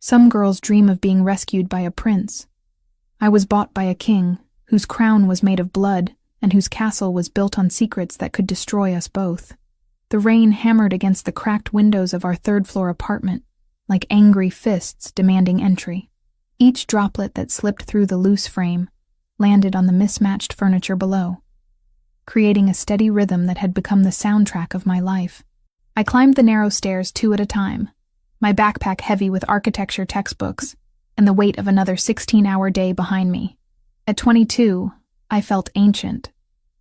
Some girls dream of being rescued by a prince. I was bought by a king, whose crown was made of blood and whose castle was built on secrets that could destroy us both. The rain hammered against the cracked windows of our third-floor apartment, like angry fists demanding entry. Each droplet that slipped through the loose frame landed on the mismatched furniture below, creating a steady rhythm that had become the soundtrack of my life. I climbed the narrow stairs 2 at a time, my backpack heavy with architecture textbooks and the weight of another 16-hour day behind me. At 22, I felt ancient.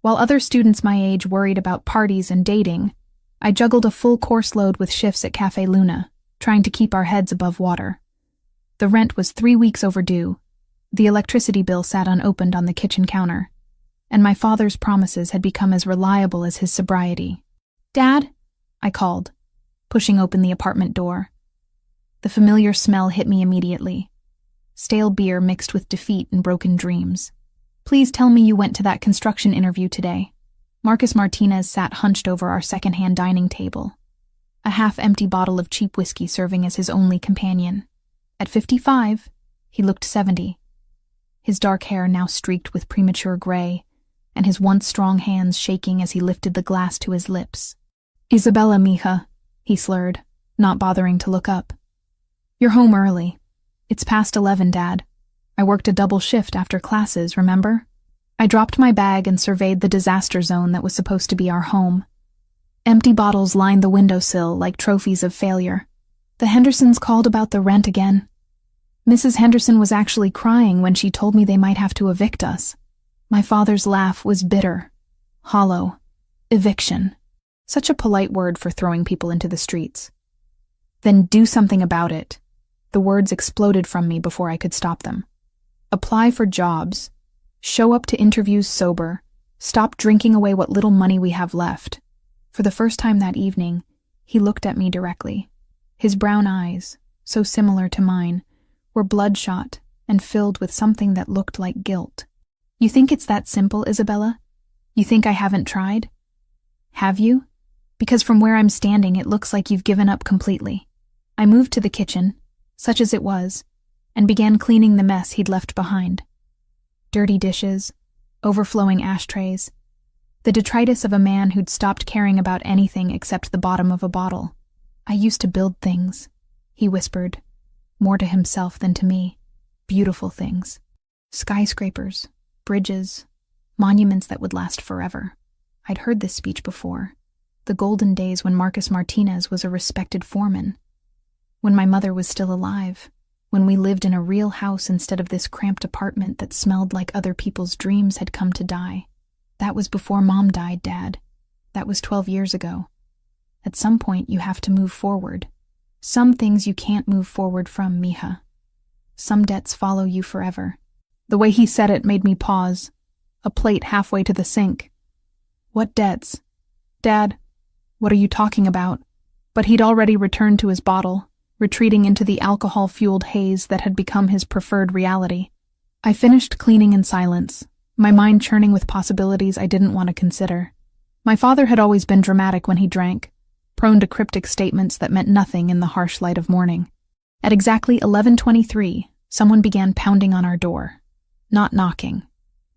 While other students my age worried about parties and dating, I juggled a full course load with shifts at Café Luna, trying to keep our heads above water. The rent was 3 weeks overdue, the electricity bill sat unopened on the kitchen counter, and my father's promises had become as reliable as his sobriety. "Dad?" I called, pushing open the apartment door. The familiar smell hit me immediately. Stale beer mixed with defeat and broken dreams. "Please tell me you went to that construction interview today." Marcus Martinez sat hunched over our second-hand dining table, a half-empty bottle of cheap whiskey serving as his only companion. At 55, he looked 70. His dark hair now streaked with premature gray, and his once strong hands shaking as he lifted the glass to his lips. "Isabella, mija," he slurred, not bothering to look up. "You're home early. It's past 11, Dad. I worked a double shift after classes, remember?" I dropped my bag and surveyed the disaster zone that was supposed to be our home. Empty bottles lined the windowsill like trophies of failure. The Hendersons called about the rent again. Mrs. Henderson was actually crying when she told me they might have to evict us. My father's laugh was bitter, hollow. Eviction. Such a polite word for throwing people into the streets. "Then do something about it." The words exploded from me before I could stop them. "Apply for jobs. Show up to interviews sober. Stop drinking away what little money we have left." For the first time that evening, he looked at me directly. His brown eyes, so similar to mine, were bloodshot and filled with something that looked like guilt. "You think it's that simple, Isabella? You think I haven't tried? Have you? Because from where I'm standing, it looks like you've given up completely." I moved to the kitchen, such as it was, and began cleaning the mess he'd left behind. Dirty dishes, overflowing ashtrays, the detritus of a man who'd stopped caring about anything except the bottom of a bottle. "I used to build things," he whispered, more to himself than to me. "Beautiful things. Skyscrapers, bridges, monuments that would last forever." I'd heard this speech before. The golden days when Marcus Martinez was a respected foreman. When my mother was still alive. When we lived in a real house instead of this cramped apartment that smelled like other people's dreams had come to die. That was before Mom died, Dad. That was 12 years ago. At some point, you have to move forward. Some things you can't move forward from, mija. Some debts follow you forever. The way he said it made me pause, a plate halfway to the sink. "What debts? Dad, what are you talking about?" But he'd already returned to his bottle, retreating into the alcohol-fueled haze that had become his preferred reality. I finished cleaning in silence, my mind churning with possibilities I didn't want to consider. My father had always been dramatic when he drank, prone to cryptic statements that meant nothing in the harsh light of morning. At exactly 11:23, someone began pounding on our door. Not knocking.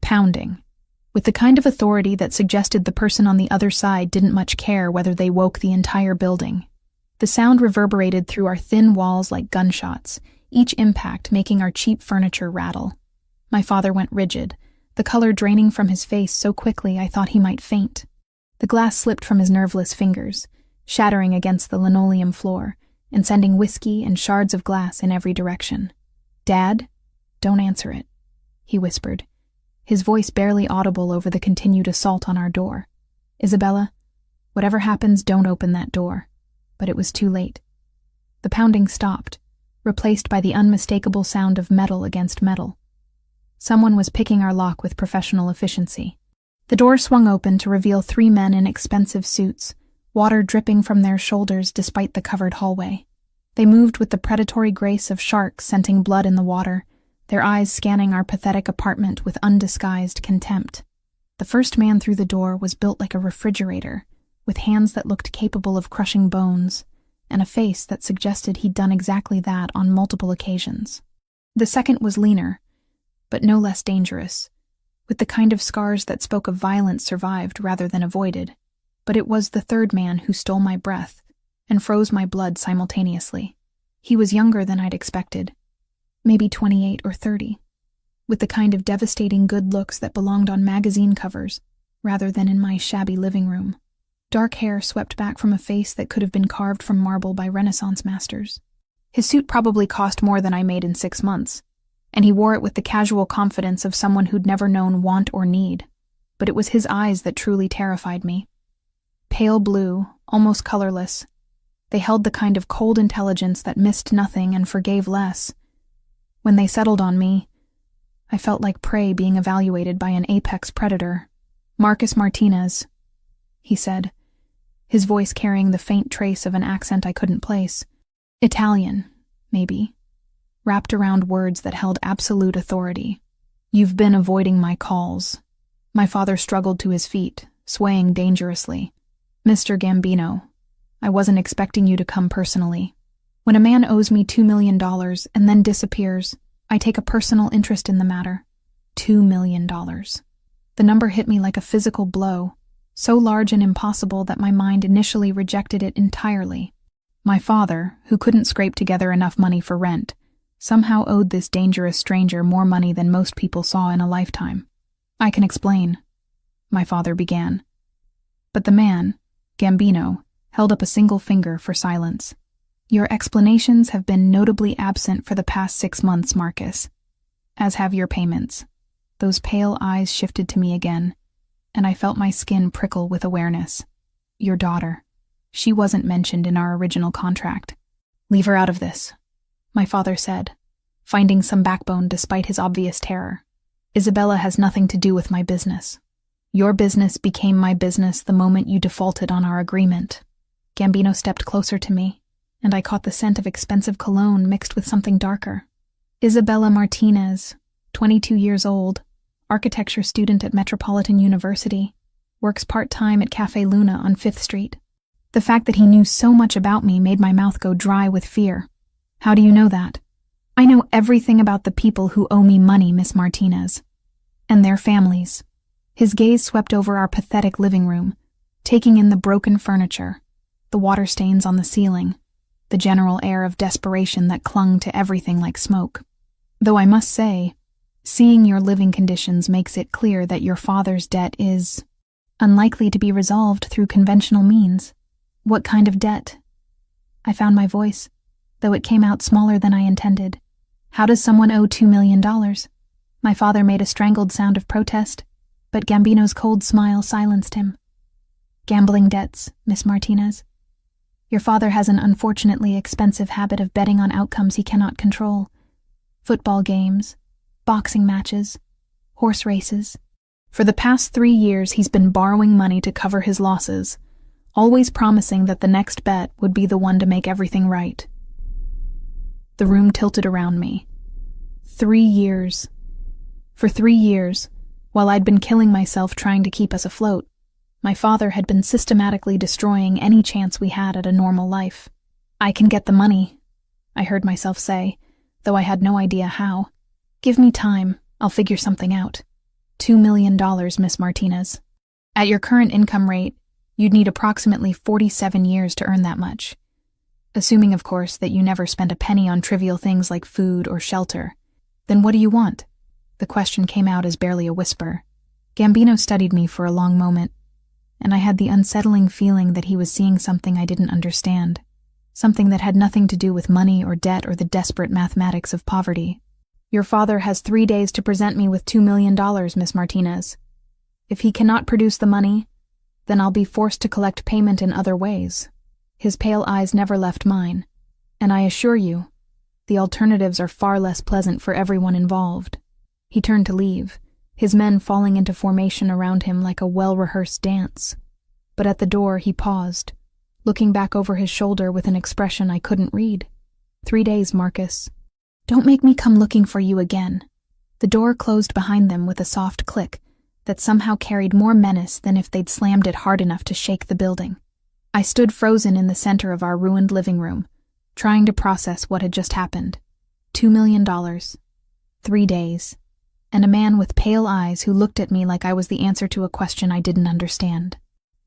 Pounding. With the kind of authority that suggested the person on the other side didn't much care whether they woke the entire building. The sound reverberated through our thin walls like gunshots, each impact making our cheap furniture rattle. My father went rigid, the color draining from his face so quickly I thought he might faint. The glass slipped from his nerveless fingers, shattering against the linoleum floor and sending whiskey and shards of glass in every direction. "Dad, don't answer it," he whispered, his voice barely audible over the continued assault on our door. "Isabella, whatever happens, don't open that door." But it was too late. The pounding stopped, replaced by the unmistakable sound of metal against metal. Someone was picking our lock with professional efficiency. The door swung open to reveal 3 men in expensive suits, water dripping from their shoulders despite the covered hallway. They moved with the predatory grace of sharks scenting blood in the water, their eyes scanning our pathetic apartment with undisguised contempt. The first man through the door was built like a refrigerator, with hands that looked capable of crushing bones, and a face that suggested he'd done exactly that on multiple occasions. The second was leaner, but no less dangerous, with the kind of scars that spoke of violence survived rather than avoided. But it was the third man who stole my breath and froze my blood simultaneously. He was younger than I'd expected, maybe 28 or 30, with the kind of devastating good looks that belonged on magazine covers rather than in my shabby living room. Dark hair swept back from a face that could have been carved from marble by Renaissance masters. His suit probably cost more than I made in 6 months, and he wore it with the casual confidence of someone who'd never known want or need. But it was his eyes that truly terrified me. Pale blue, almost colorless, they held the kind of cold intelligence that missed nothing and forgave less. When they settled on me, I felt like prey being evaluated by an apex predator. "Marcus Martinez," he said, his voice carrying the faint trace of an accent I couldn't place. Italian, maybe, wrapped around words that held absolute authority. "You've been avoiding my calls." My father struggled to his feet, swaying dangerously. "Mr. Gambino, I wasn't expecting you to come personally. When a man owes me $2 million and then disappears, I take a personal interest in the matter. $2 million. The number hit me like a physical blow, so large and impossible that my mind initially rejected it entirely. My father, who couldn't scrape together enough money for rent, somehow owed this dangerous stranger more money than most people saw in a lifetime. "I can explain," my father began. But the man, Gambino, held up a single finger for silence. "Your explanations have been notably absent for the past 6 months, Marcus, as have your payments." Those pale eyes shifted to me again, and I felt my skin prickle with awareness. "Your daughter. She wasn't mentioned in our original contract." "Leave her out of this," my father said, finding some backbone despite his obvious terror. "Isabella has nothing to do with my business. Your business became my business the moment you defaulted on our agreement." Gambino stepped closer to me, and I caught the scent of expensive cologne mixed with something darker. "Isabella Martinez, 22 years old, architecture student at Metropolitan University, works part-time at Cafe Luna on 5th Street. The fact that he knew so much about me made my mouth go dry with fear. "How do you know that?" "I know everything about the people who owe me money, Miss Martinez. And their families." His gaze swept over our pathetic living room, taking in the broken furniture, the water stains on the ceiling, the general air of desperation that clung to everything like smoke. "Though I must say, seeing your living conditions makes it clear that your father's debt is unlikely to be resolved through conventional means." "What kind of debt?" I found my voice, though it came out smaller than I intended. "How does someone owe $2 million? My father made a strangled sound of protest, but Gambino's cold smile silenced him. "Gambling debts, Miss Martinez. Your father has an unfortunately expensive habit of betting on outcomes he cannot control. Football games, boxing matches, horse races. For the past 3 years he's been borrowing money to cover his losses, always promising that the next bet would be the one to make everything right." The room tilted around me. 3 years. For 3 years, while I'd been killing myself trying to keep us afloat, my father had been systematically destroying any chance we had at a normal life. "I can get the money," I heard myself say, though I had no idea how. "Give me time, I'll figure something out. $2 million, Miss Martinez. At your current income rate, you'd need approximately 47 years to earn that much. Assuming, of course, that you never spent a penny on trivial things like food or shelter. Then what do you want?" The question came out as barely a whisper. Gambino studied me for a long moment, and I had the unsettling feeling that he was seeing something I didn't understand, something that had nothing to do with money or debt or the desperate mathematics of poverty. "Your father has 3 days to present me with $2 million, Miss Martinez. If he cannot produce the money, then I'll be forced to collect payment in other ways." His pale eyes never left mine, and I assure you, the alternatives are far less pleasant for everyone involved. He turned to leave, his men falling into formation around him like a well-rehearsed dance. But at the door he paused, looking back over his shoulder with an expression I couldn't read. 3 days, Marcus. Don't make me come looking for you again." The door closed behind them with a soft click that somehow carried more menace than if they'd slammed it hard enough to shake the building. I stood frozen in the center of our ruined living room, trying to process what had just happened. $2 million, 3 days, and a man with pale eyes who looked at me like I was the answer to a question I didn't understand.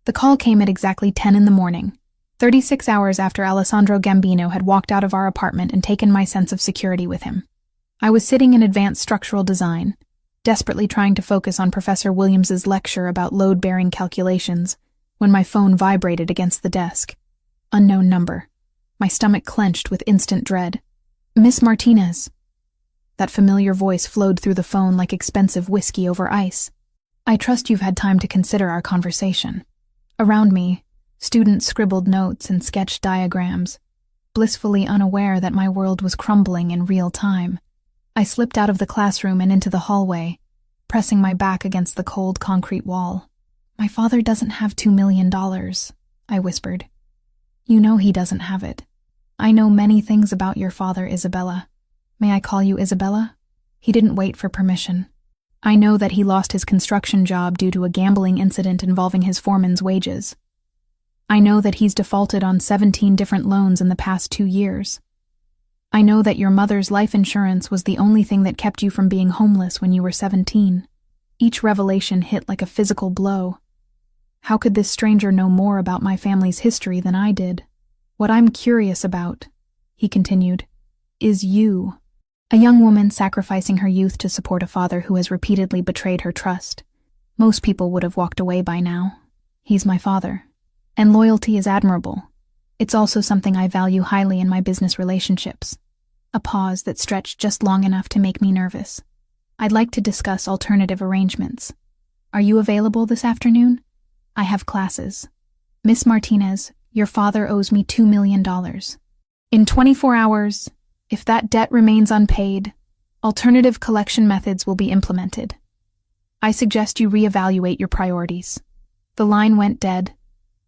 The call came at exactly 10 in the morning, 36 hours after Alessandro Gambino had walked out of our apartment and taken my sense of security with him. I was sitting in advanced structural design, desperately trying to focus on Professor Williams's lecture about load-bearing calculations, when my phone vibrated against the desk. Unknown number. My stomach clenched with instant dread. "Miss Martinez." That familiar voice flowed through the phone like expensive whiskey over ice. "I trust you've had time to consider our conversation." Around me, students scribbled notes and sketched diagrams, blissfully unaware that my world was crumbling in real time. I slipped out of the classroom and into the hallway, pressing my back against the cold concrete wall. "My father doesn't have $2 million, I whispered. "You know he doesn't have it. I know many things about your father, Isabella. May I call you Isabella?" He didn't wait for permission. "I know that he lost his construction job due to a gambling incident involving his foreman's wages. I know that he's defaulted on 17 different loans in the past 2 years. I know that your mother's life insurance was the only thing that kept you from being homeless when you were 17. Each revelation hit like a physical blow. How could this stranger know more about my family's history than I did? "What I'm curious about," he continued, "is you. A young woman sacrificing her youth to support a father who has repeatedly betrayed her trust. Most people would have walked away by now. He's my father. And loyalty is admirable. It's also something I value highly in my business relationships." A pause that stretched just long enough to make me nervous. "I'd like to discuss alternative arrangements. Are you available this afternoon? I have classes. Miss Martinez, your father owes me $2 million. In 24 hours, if that debt remains unpaid, alternative collection methods will be implemented. I suggest you reevaluate your priorities." The line went dead,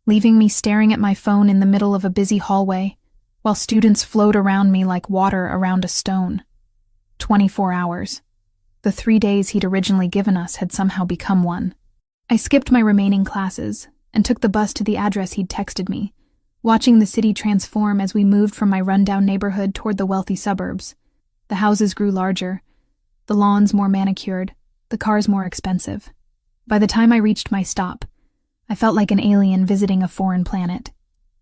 leaving me staring at my phone in the middle of a busy hallway, while students flowed around me like water around a stone. 24 hours. The 3 days he'd originally given us had somehow become one. I skipped my remaining classes and took the bus to the address he'd texted me, watching the city transform as we moved from my rundown neighborhood toward the wealthy suburbs. The houses grew larger, the lawns more manicured, the cars more expensive. By the time I reached my stop, I felt like an alien visiting a foreign planet.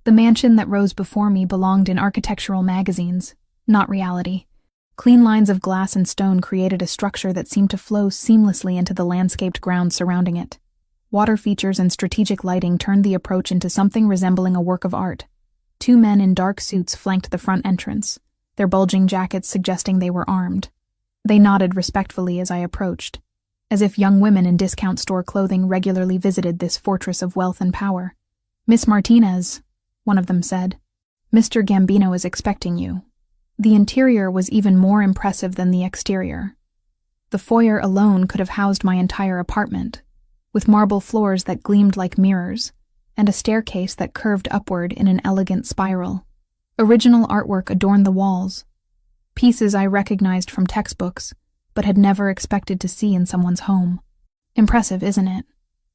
The mansion that rose before me belonged in architectural magazines, not reality. Clean lines of glass and stone created a structure that seemed to flow seamlessly into the landscaped grounds surrounding it. Water features and strategic lighting turned the approach into something resembling a work of art. 2 men in dark suits flanked the front entrance, their bulging jackets suggesting they were armed. They nodded respectfully as I approached, as if young women in discount store clothing regularly visited this fortress of wealth and power. "Miss Martinez," one of them said, "Mr. Gambino is expecting you." The interior was even more impressive than the exterior. The foyer alone could have housed my entire apartment, with marble floors that gleamed like mirrors, and a staircase that curved upward in an elegant spiral. Original artwork adorned the walls, pieces I recognized from textbooks, but had never expected to see in someone's home. Impressive, isn't it?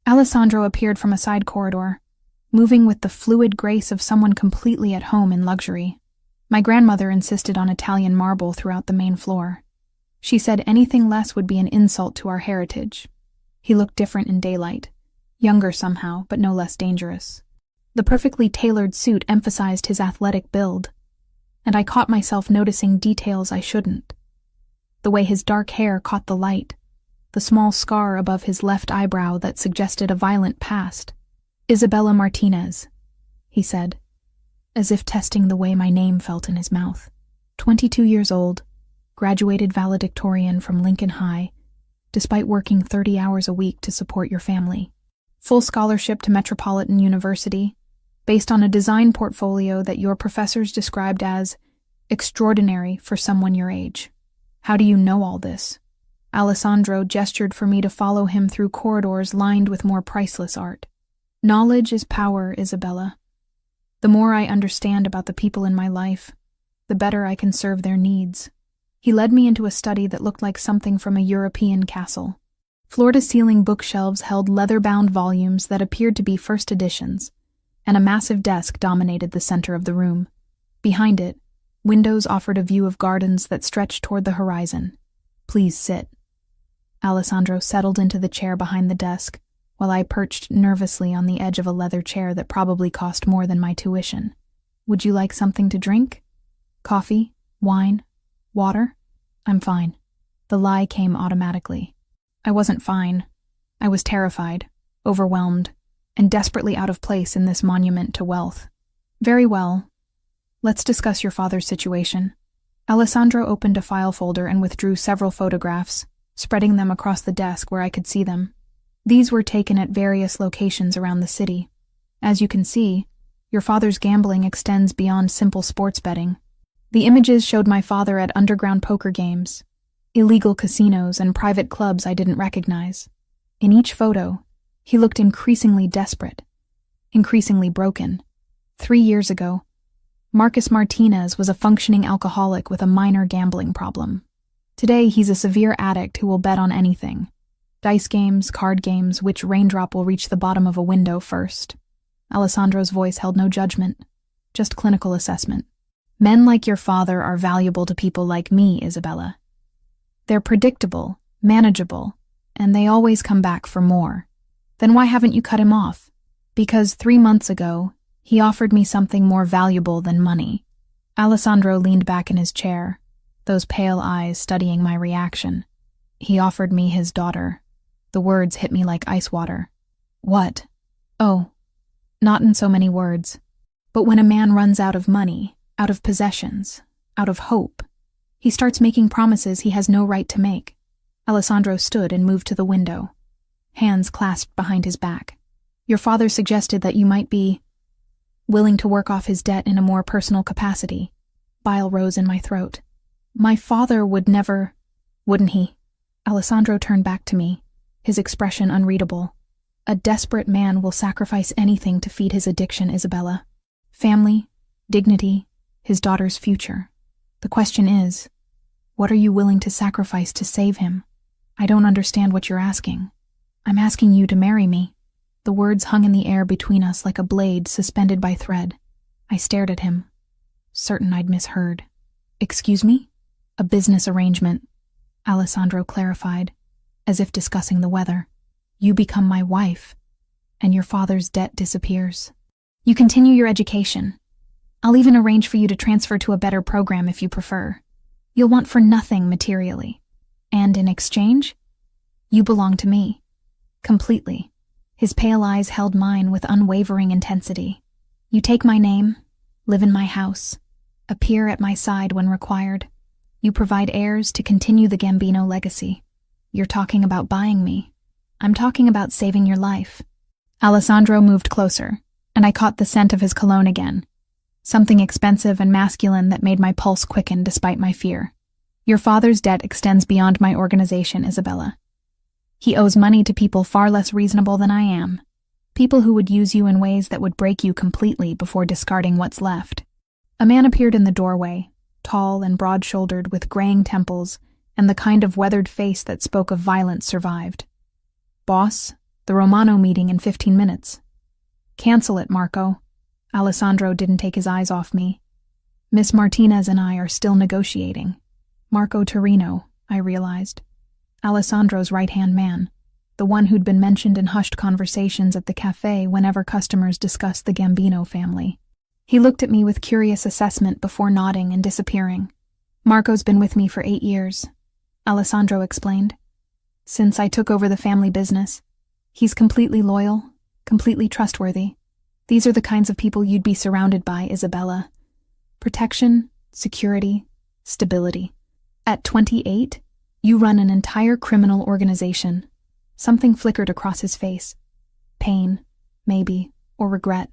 Alessandro appeared from a side corridor, moving with the fluid grace of someone completely at home in luxury. My grandmother insisted on Italian marble throughout the main floor. She said anything less would be an insult to our heritage. He looked different in daylight, younger somehow, but no less dangerous. The perfectly tailored suit emphasized his athletic build, and I caught myself noticing details I shouldn't. The way his dark hair caught the light, the small scar above his left eyebrow that suggested a violent past. "Isabella Martinez," he said, as if testing the way my name felt in his mouth. 22 years old, graduated valedictorian from Lincoln High, despite working 30 hours a week to support your family. Full scholarship to Metropolitan University, based on a design portfolio that your professors described as extraordinary for someone your age. How do you know all this? Alessandro gestured for me to follow him through corridors lined with more priceless art. Knowledge is power, Isabella. The more I understand about the people in my life, the better I can serve their needs. He led me into a study that looked like something from a European castle. Floor-to-ceiling bookshelves held leather-bound volumes that appeared to be first editions, and a massive desk dominated the center of the room. Behind it, windows offered a view of gardens that stretched toward the horizon. "Please sit." Alessandro settled into the chair behind the desk, while I perched nervously on the edge of a leather chair that probably cost more than my tuition. "Would you like something to drink? Coffee? Wine? Water?" "I'm fine." The lie came automatically. I wasn't fine. I was terrified, overwhelmed, and desperately out of place in this monument to wealth. "Very well. Let's discuss your father's situation." Alessandro opened a file folder and withdrew several photographs, spreading them across the desk where I could see them. These were taken at various locations around the city. As you can see, your father's gambling extends beyond simple sports betting. The images showed my father at underground poker games, illegal casinos, and private clubs I didn't recognize. In each photo, he looked increasingly desperate, increasingly broken. 3 years ago, Marcus Martinez was a functioning alcoholic with a minor gambling problem. Today, he's a severe addict who will bet on anything. Dice games, card games, which raindrop will reach the bottom of a window first. Alessandro's voice held no judgment, just clinical assessment. "Men like your father are valuable to people like me, Isabella. They're predictable, manageable, and they always come back for more. Then why haven't you cut him off?" "Because 3 months ago, he offered me something more valuable than money." Alessandro leaned back in his chair, those pale eyes studying my reaction. "He offered me his daughter." The words hit me like ice water. "What?" "Oh, not in so many words. But when a man runs out of money, out of possessions, out of hope, he starts making promises he has no right to make." Alessandro stood and moved to the window, hands clasped behind his back. "Your father suggested that you might be willing to work off his debt in a more personal capacity." Bile rose in my throat. "My father would never..." "Wouldn't he?" Alessandro turned back to me, his expression unreadable. "A desperate man will sacrifice anything to feed his addiction, Isabella. Family, dignity, his daughter's future. The question is, what are you willing to sacrifice to save him?" "I don't understand what you're asking." "I'm asking you to marry me." The words hung in the air between us like a blade suspended by thread. I stared at him, certain I'd misheard. "Excuse me?" "A business arrangement," Alessandro clarified, as if discussing the weather. "You become my wife, and your father's debt disappears. You continue your education. I'll even arrange for you to transfer to a better program if you prefer. You'll want for nothing materially. And in exchange, you belong to me. Completely." His pale eyes held mine with unwavering intensity. "You take my name, live in my house, appear at my side when required. You provide heirs to continue the Gambino legacy. You're talking about buying me. I'm talking about saving your life." Alessandro moved closer, and I caught the scent of his cologne again, something expensive and masculine that made my pulse quicken despite my fear. "Your father's debt extends beyond my organization, Isabella. He owes money to people far less reasonable than I am, people who would use you in ways that would break you completely before discarding what's left." A man appeared in the doorway, tall and broad-shouldered with graying temples and the kind of weathered face that spoke of violence survived. "Boss, the Romano meeting in 15 minutes. "Cancel it, Marco." Alessandro didn't take his eyes off me. "Miss Martinez and I are still negotiating." Marco Torino, I realized. Alessandro's right-hand man, the one who'd been mentioned in hushed conversations at the cafe whenever customers discussed the Gambino family. He looked at me with curious assessment before nodding and disappearing. "Marco's been with me for 8 years," Alessandro explained. "Since I took over the family business. He's completely loyal, completely trustworthy. These are the kinds of people you'd be surrounded by, Isabella. Protection, security, stability. At 28, you run an entire criminal organization." Something flickered across his face. Pain, maybe, or regret.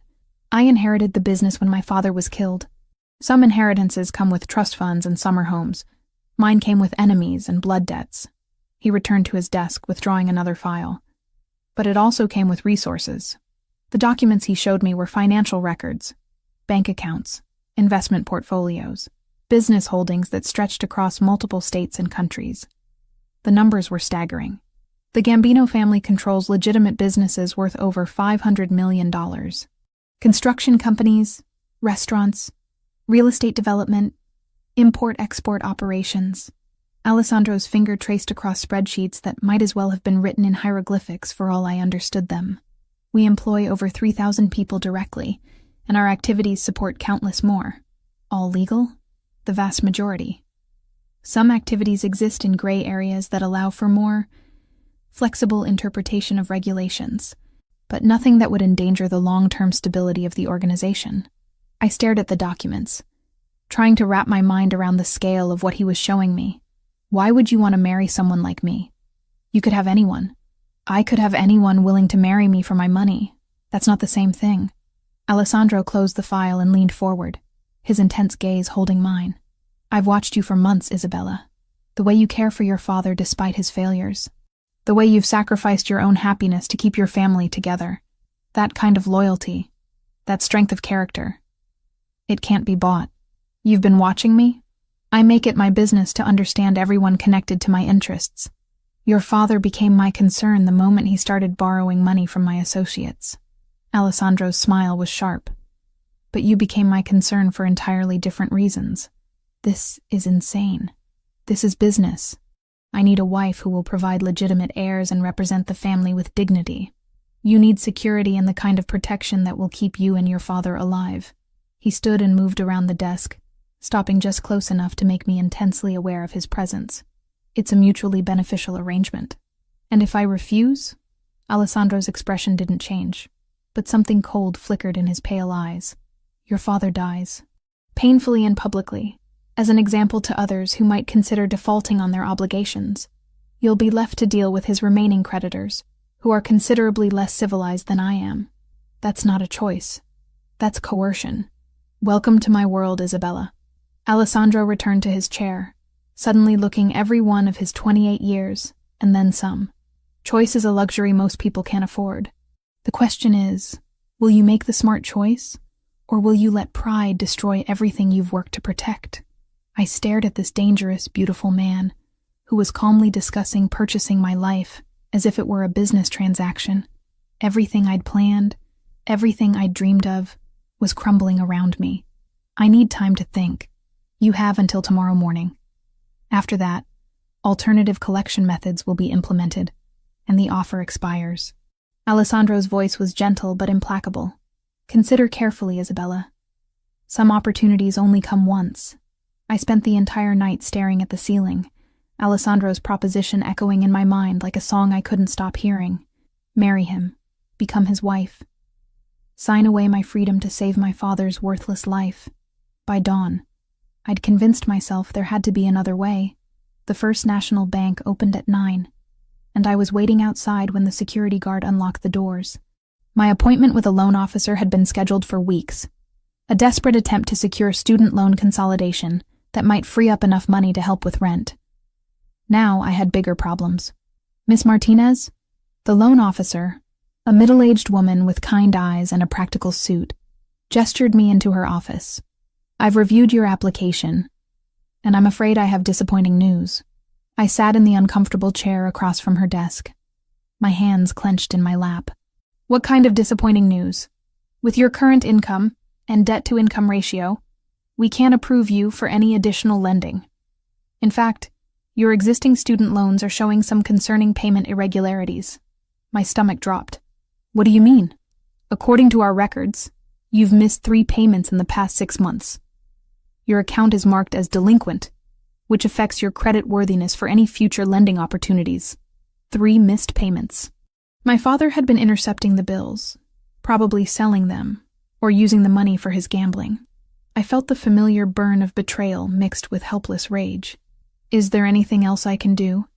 "I inherited the business when my father was killed. Some inheritances come with trust funds and summer homes. Mine came with enemies and blood debts." He returned to his desk, withdrawing another file. "But it also came with resources." The documents he showed me were financial records, bank accounts, investment portfolios, business holdings that stretched across multiple states and countries. The numbers were staggering. The Gambino family controls legitimate businesses worth over $500 million. Construction companies, restaurants, real estate development, import-export operations. Alessandro's finger traced across spreadsheets that might as well have been written in hieroglyphics for all I understood them. We employ over 3,000 people directly, and our activities support countless more. All legal? The vast majority. Some activities exist in gray areas that allow for more flexible interpretation of regulations, but nothing that would endanger the long-term stability of the organization. I stared at the documents, trying to wrap my mind around the scale of what he was showing me. Why would you want to marry someone like me? You could have anyone. I could have anyone willing to marry me for my money. That's not the same thing. Alessandro closed the file and leaned forward, his intense gaze holding mine. I've watched you for months, Isabella. The way you care for your father despite his failures. The way you've sacrificed your own happiness to keep your family together. That kind of loyalty. That strength of character. It can't be bought. You've been watching me? I make it my business to understand everyone connected to my interests. Your father became my concern the moment he started borrowing money from my associates. Alessandro's smile was sharp. But you became my concern for entirely different reasons. This is insane. This is business. I need a wife who will provide legitimate heirs and represent the family with dignity. You need security and the kind of protection that will keep you and your father alive. He stood and moved around the desk, stopping just close enough to make me intensely aware of his presence. It's a mutually beneficial arrangement. And if I refuse? Alessandro's expression didn't change, but something cold flickered in his pale eyes. Your father dies. Painfully and publicly, as an example to others who might consider defaulting on their obligations. You'll be left to deal with his remaining creditors, who are considerably less civilized than I am. That's not a choice. That's coercion. Welcome to my world, Isabella. Alessandro returned to his chair, suddenly looking every one of his 28 years, and then some. Choice is a luxury most people can't afford. The question is, will you make the smart choice, or will you let pride destroy everything you've worked to protect? I stared at this dangerous, beautiful man, who was calmly discussing purchasing my life as if it were a business transaction. Everything I'd planned, everything I'd dreamed of, was crumbling around me. I need time to think. You have until tomorrow morning. After that, alternative collection methods will be implemented, and the offer expires. Alessandro's voice was gentle but implacable. Consider carefully, Isabella. Some opportunities only come once. I spent the entire night staring at the ceiling, Alessandro's proposition echoing in my mind like a song I couldn't stop hearing. Marry him. Become his wife. Sign away my freedom to save my father's worthless life. By dawn, I'd convinced myself there had to be another way. The First National Bank opened at 9, and I was waiting outside when the security guard unlocked the doors. My appointment with a loan officer had been scheduled for weeks. A desperate attempt to secure student loan consolidation that might free up enough money to help with rent. Now I had bigger problems. Miss Martinez? The loan officer, a middle-aged woman with kind eyes and a practical suit, gestured me into her office. I've reviewed your application, and I'm afraid I have disappointing news. I sat in the uncomfortable chair across from her desk, my hands clenched in my lap. What kind of disappointing news? With your current income and debt-to-income ratio, we can't approve you for any additional lending. In fact, your existing student loans are showing some concerning payment irregularities. My stomach dropped. What do you mean? According to our records, you've missed 3 payments in the past 6 months. Your account is marked as delinquent, which affects your credit worthiness for any future lending opportunities. 3 missed payments. My father had been intercepting the bills, probably selling them, or using the money for his gambling. I felt the familiar burn of betrayal mixed with helpless rage. Is there anything else I can do?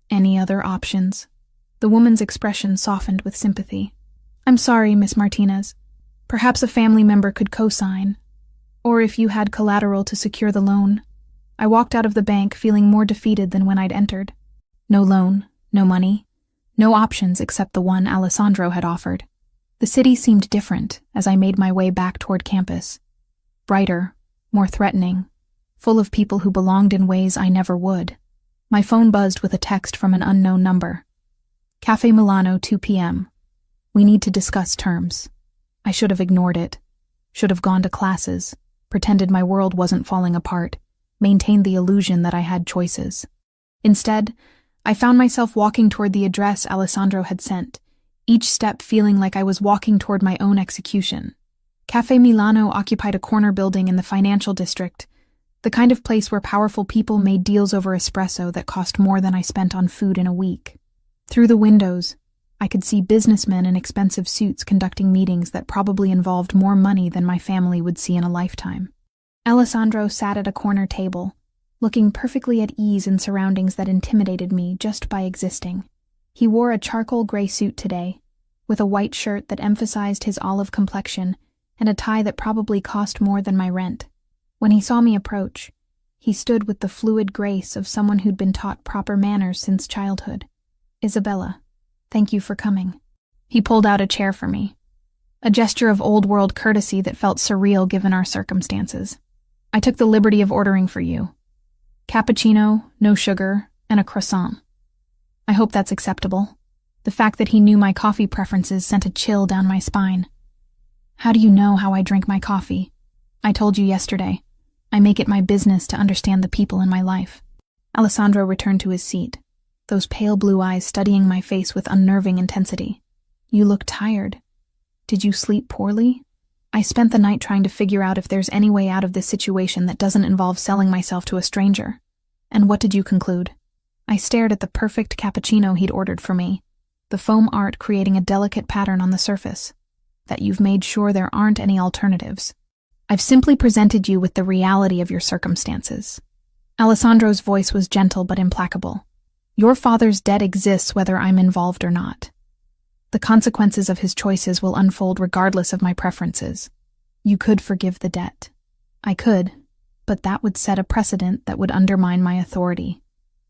Any other options? The woman's expression softened with sympathy. I'm sorry, Miss Martinez. Perhaps a family member could co-sign, or if you had collateral to secure the loan. I walked out of the bank feeling more defeated than when I'd entered. No loan, no money, no options except the one Alessandro had offered. The city seemed different as I made my way back toward campus. Brighter, more threatening, full of people who belonged in ways I never would. My phone buzzed with a text from an unknown number. Cafe Milano, 2 p.m. We need to discuss terms. I should have ignored it, should have gone to classes, pretended my world wasn't falling apart, maintained the illusion that I had choices. Instead, I found myself walking toward the address Alessandro had sent, each step feeling like I was walking toward my own execution. Cafe Milano occupied a corner building in the financial district, the kind of place where powerful people made deals over espresso that cost more than I spent on food in a week. Through the windows, I could see businessmen in expensive suits conducting meetings that probably involved more money than my family would see in a lifetime. Alessandro sat at a corner table, looking perfectly at ease in surroundings that intimidated me just by existing. He wore a charcoal gray suit today, with a white shirt that emphasized his olive complexion and a tie that probably cost more than my rent. When he saw me approach, he stood with the fluid grace of someone who'd been taught proper manners since childhood. "Isabella, thank you for coming." He pulled out a chair for me, a gesture of old-world courtesy that felt surreal given our circumstances. "I took the liberty of ordering for you. Cappuccino, no sugar, and a croissant. I hope that's acceptable." The fact that he knew my coffee preferences sent a chill down my spine. "How do you know how I drink my coffee? I told you yesterday. I make it my business to understand the people in my life." Alessandro returned to his seat, those pale blue eyes studying my face with unnerving intensity. "You look tired. Did you sleep poorly?" "I spent the night trying to figure out if there's any way out of this situation that doesn't involve selling myself to a stranger." "And what did you conclude?" I stared at the perfect cappuccino he'd ordered for me, the foam art creating a delicate pattern on the surface. "That you've made sure there aren't any alternatives. I've simply presented you with the reality of your circumstances." Alessandro's voice was gentle but implacable. "Your father's debt exists whether I'm involved or not. The consequences of his choices will unfold regardless of my preferences. You could forgive the debt. I could, but that would set a precedent that would undermine my authority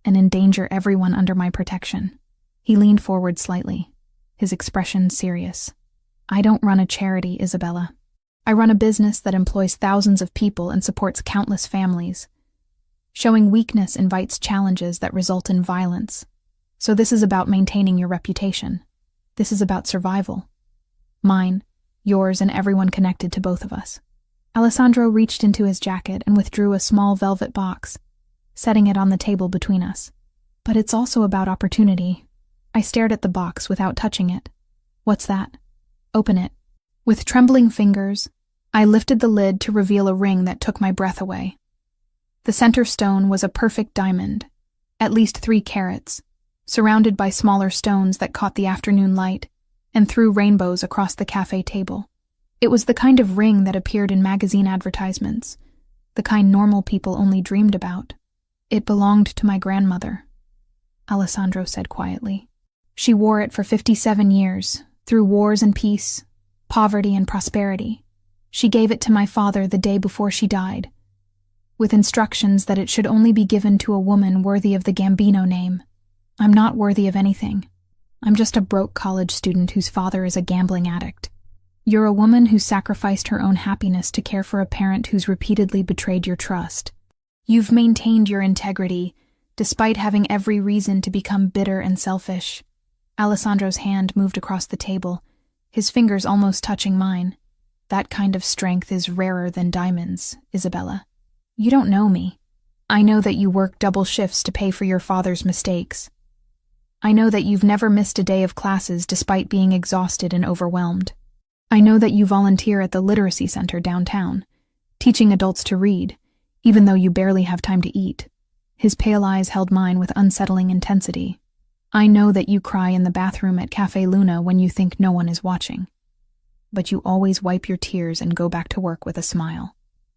and endanger everyone under my protection." He leaned forward slightly, his expression serious. "I don't run a charity, Isabella. I run a business that employs thousands of people and supports countless families. Showing weakness invites challenges that result in violence. So this is about maintaining your reputation. This is about survival. Mine, yours, and everyone connected to both of us." Alessandro reached into his jacket and withdrew a small velvet box, setting it on the table between us. "But it's also about opportunity." I stared at the box without touching it. "What's that?" "Open it." With trembling fingers, I lifted the lid to reveal a ring that took my breath away. The center stone was a perfect diamond, at least 3 carats, surrounded by smaller stones that caught the afternoon light and threw rainbows across the cafe table. It was the kind of ring that appeared in magazine advertisements, the kind normal people only dreamed about. "It belonged to my grandmother," Alessandro said quietly. "She wore it for 57 years, through wars and peace, poverty and prosperity. She gave it to my father the day before she died, with instructions that it should only be given to a woman worthy of the Gambino name. I'm not worthy of anything. I'm just a broke college student whose father is a gambling addict. You're a woman who sacrificed her own happiness to care for a parent who's repeatedly betrayed your trust. You've maintained your integrity, despite having every reason to become bitter and selfish." Alessandro's hand moved across the table, his fingers almost touching mine. "That kind of strength is rarer than diamonds, Isabella. You don't know me. I know that you work double shifts to pay for your father's mistakes. I know that you've never missed a day of classes despite being exhausted and overwhelmed. I know that you volunteer at the literacy center downtown, teaching adults to read, even though you barely have time to eat." His pale eyes held mine with unsettling intensity. "I know that you cry in the bathroom at Cafe Luna when you think no one is watching. But you always wipe your tears and go back to work with a smile."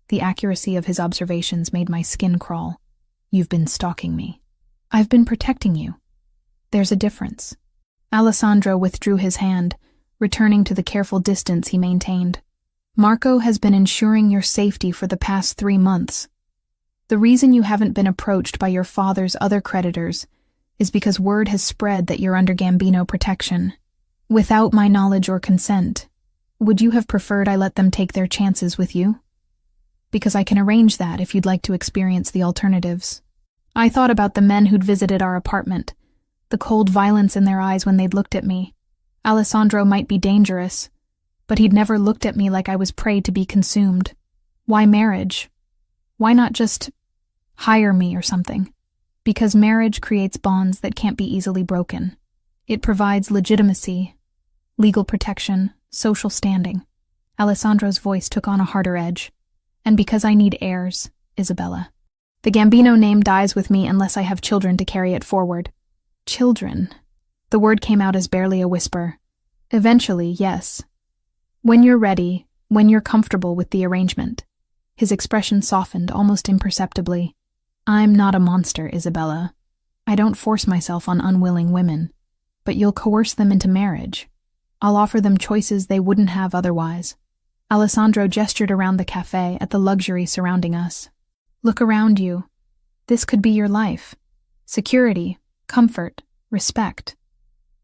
The accuracy of his observations made my skin crawl. "You've been stalking me. I've been protecting you. There's a difference." Alessandro withdrew his hand, returning to the careful distance he maintained. "Marco has been ensuring your safety for the past 3 months. The reason you haven't been approached by your father's other creditors is because word has spread that you're under Gambino protection. Without my knowledge or consent, would you have preferred I let them take their chances with you? Because I can arrange that if you'd like to experience the alternatives." I thought about the men who'd visited our apartment, the cold violence in their eyes when they'd looked at me. Alessandro might be dangerous, but he'd never looked at me like I was prey to be consumed. Why marriage? Why not just hire me or something? Because marriage creates bonds that can't be easily broken. It provides legitimacy, legal protection, social standing. Alessandro's voice took on a harder edge. And because I need heirs, Isabella. The Gambino name dies with me unless I have children to carry it forward. Children. The word came out as barely a whisper. Eventually, yes. When you're ready, when you're comfortable with the arrangement. His expression softened almost imperceptibly. I'm not a monster, Isabella. I don't force myself on unwilling women. But you'll coerce them into marriage. I'll offer them choices they wouldn't have otherwise. Alessandro gestured around the cafe at the luxury surrounding us. Look around you. This could be your life. Security, comfort, respect.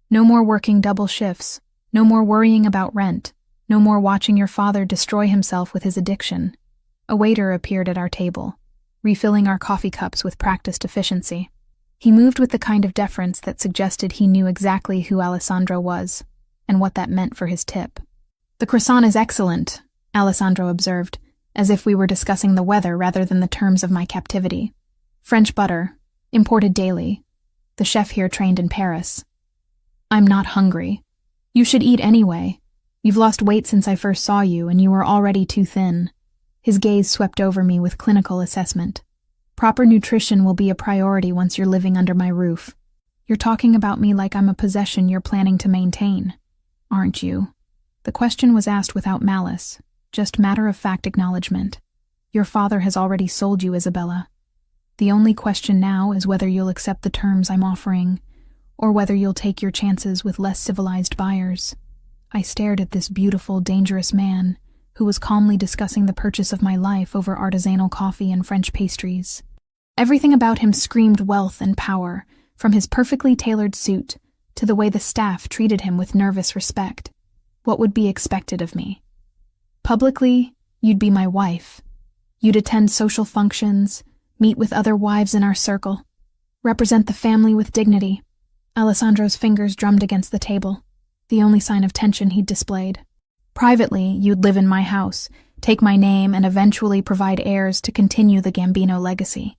No more working double shifts. No more worrying about rent. No more watching your father destroy himself with his addiction. A waiter appeared at our table, refilling our coffee cups with practiced efficiency. He moved with the kind of deference that suggested he knew exactly who Alessandro was, and what that meant for his tip. The croissant is excellent, Alessandro observed, as if we were discussing the weather rather than the terms of my captivity. French butter, imported daily. The chef here trained in Paris. I'm not hungry. You should eat anyway. You've lost weight since I first saw you, and you were already too thin. His gaze swept over me with clinical assessment. Proper nutrition will be a priority once you're living under my roof. You're talking about me like I'm a possession you're planning to maintain, aren't you? The question was asked without malice, just matter-of-fact acknowledgement. Your father has already sold you, Isabella. The only question now is whether you'll accept the terms I'm offering, or whether you'll take your chances with less civilized buyers. I stared at this beautiful, dangerous man, who was calmly discussing the purchase of my life over artisanal coffee and French pastries. Everything about him screamed wealth and power, from his perfectly tailored suit to the way the staff treated him with nervous respect. What would be expected of me? Publicly, you'd be my wife. You'd attend social functions, meet with other wives in our circle, represent the family with dignity. Alessandro's fingers drummed against the table, the only sign of tension he'd displayed. Privately, you'd live in my house, take my name, and eventually provide heirs to continue the Gambino legacy.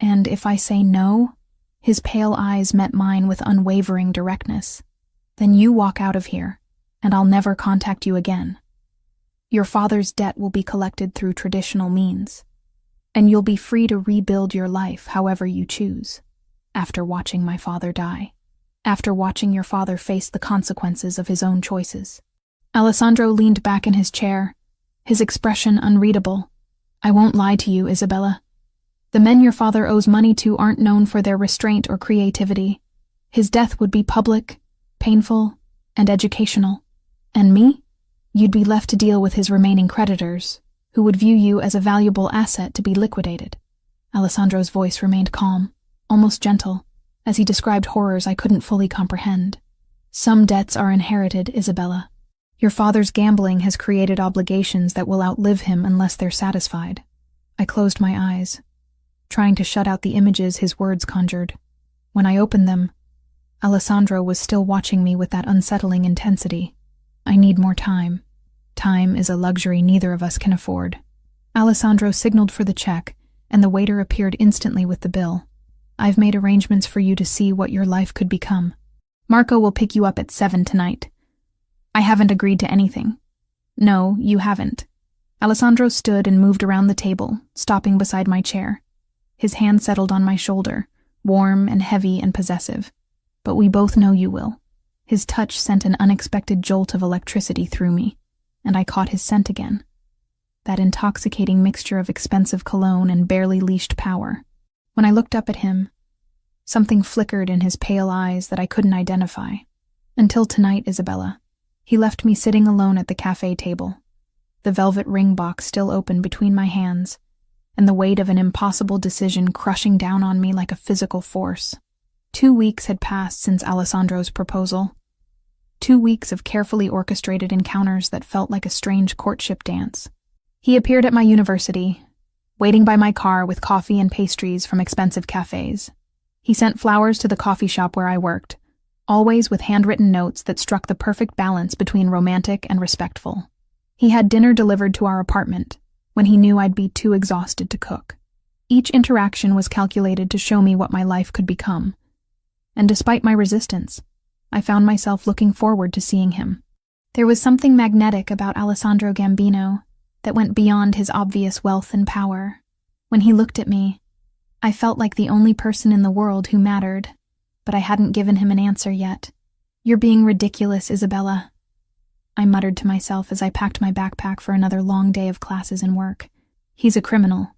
And if I say no, his pale eyes met mine with unwavering directness, then you walk out of here, and I'll never contact you again. Your father's debt will be collected through traditional means, and you'll be free to rebuild your life however you choose, after watching my father die, after watching your father face the consequences of his own choices. Alessandro leaned back in his chair, his expression unreadable. I won't lie to you, Isabella. The men your father owes money to aren't known for their restraint or creativity. His death would be public, painful, and educational. And me? You'd be left to deal with his remaining creditors, who would view you as a valuable asset to be liquidated. Alessandro's voice remained calm, almost gentle, as he described horrors I couldn't fully comprehend. Some debts are inherited, Isabella. Your father's gambling has created obligations that will outlive him unless they're satisfied. I closed my eyes, trying to shut out the images his words conjured. When I opened them, Alessandro was still watching me with that unsettling intensity. I need more time. Time is a luxury neither of us can afford. Alessandro signaled for the check, and the waiter appeared instantly with the bill. I've made arrangements for you to see what your life could become. Marco will pick you up at 7 tonight. I haven't agreed to anything. No, you haven't. Alessandro stood and moved around the table, stopping beside my chair. His hand settled on my shoulder, warm and heavy and possessive. But we both know you will. His touch sent an unexpected jolt of electricity through me, and I caught his scent again. That intoxicating mixture of expensive cologne and barely leashed power. When I looked up at him, something flickered in his pale eyes that I couldn't identify. Until tonight, Isabella. He left me sitting alone at the cafe table, the velvet ring box still open between my hands, and the weight of an impossible decision crushing down on me like a physical force. 2 weeks had passed since Alessandro's proposal. 2 weeks of carefully orchestrated encounters that felt like a strange courtship dance. He appeared at my university, waiting by my car with coffee and pastries from expensive cafes. He sent flowers to the coffee shop where I worked, always with handwritten notes that struck the perfect balance between romantic and respectful. He had dinner delivered to our apartment when he knew I'd be too exhausted to cook. Each interaction was calculated to show me what my life could become. And despite my resistance, I found myself looking forward to seeing him. There was something magnetic about Alessandro Gambino that went beyond his obvious wealth and power. When he looked at me, I felt like the only person in the world who mattered, but I hadn't given him an answer yet. "You're being ridiculous, Isabella," I muttered to myself as I packed my backpack for another long day of classes and work. "He's a criminal,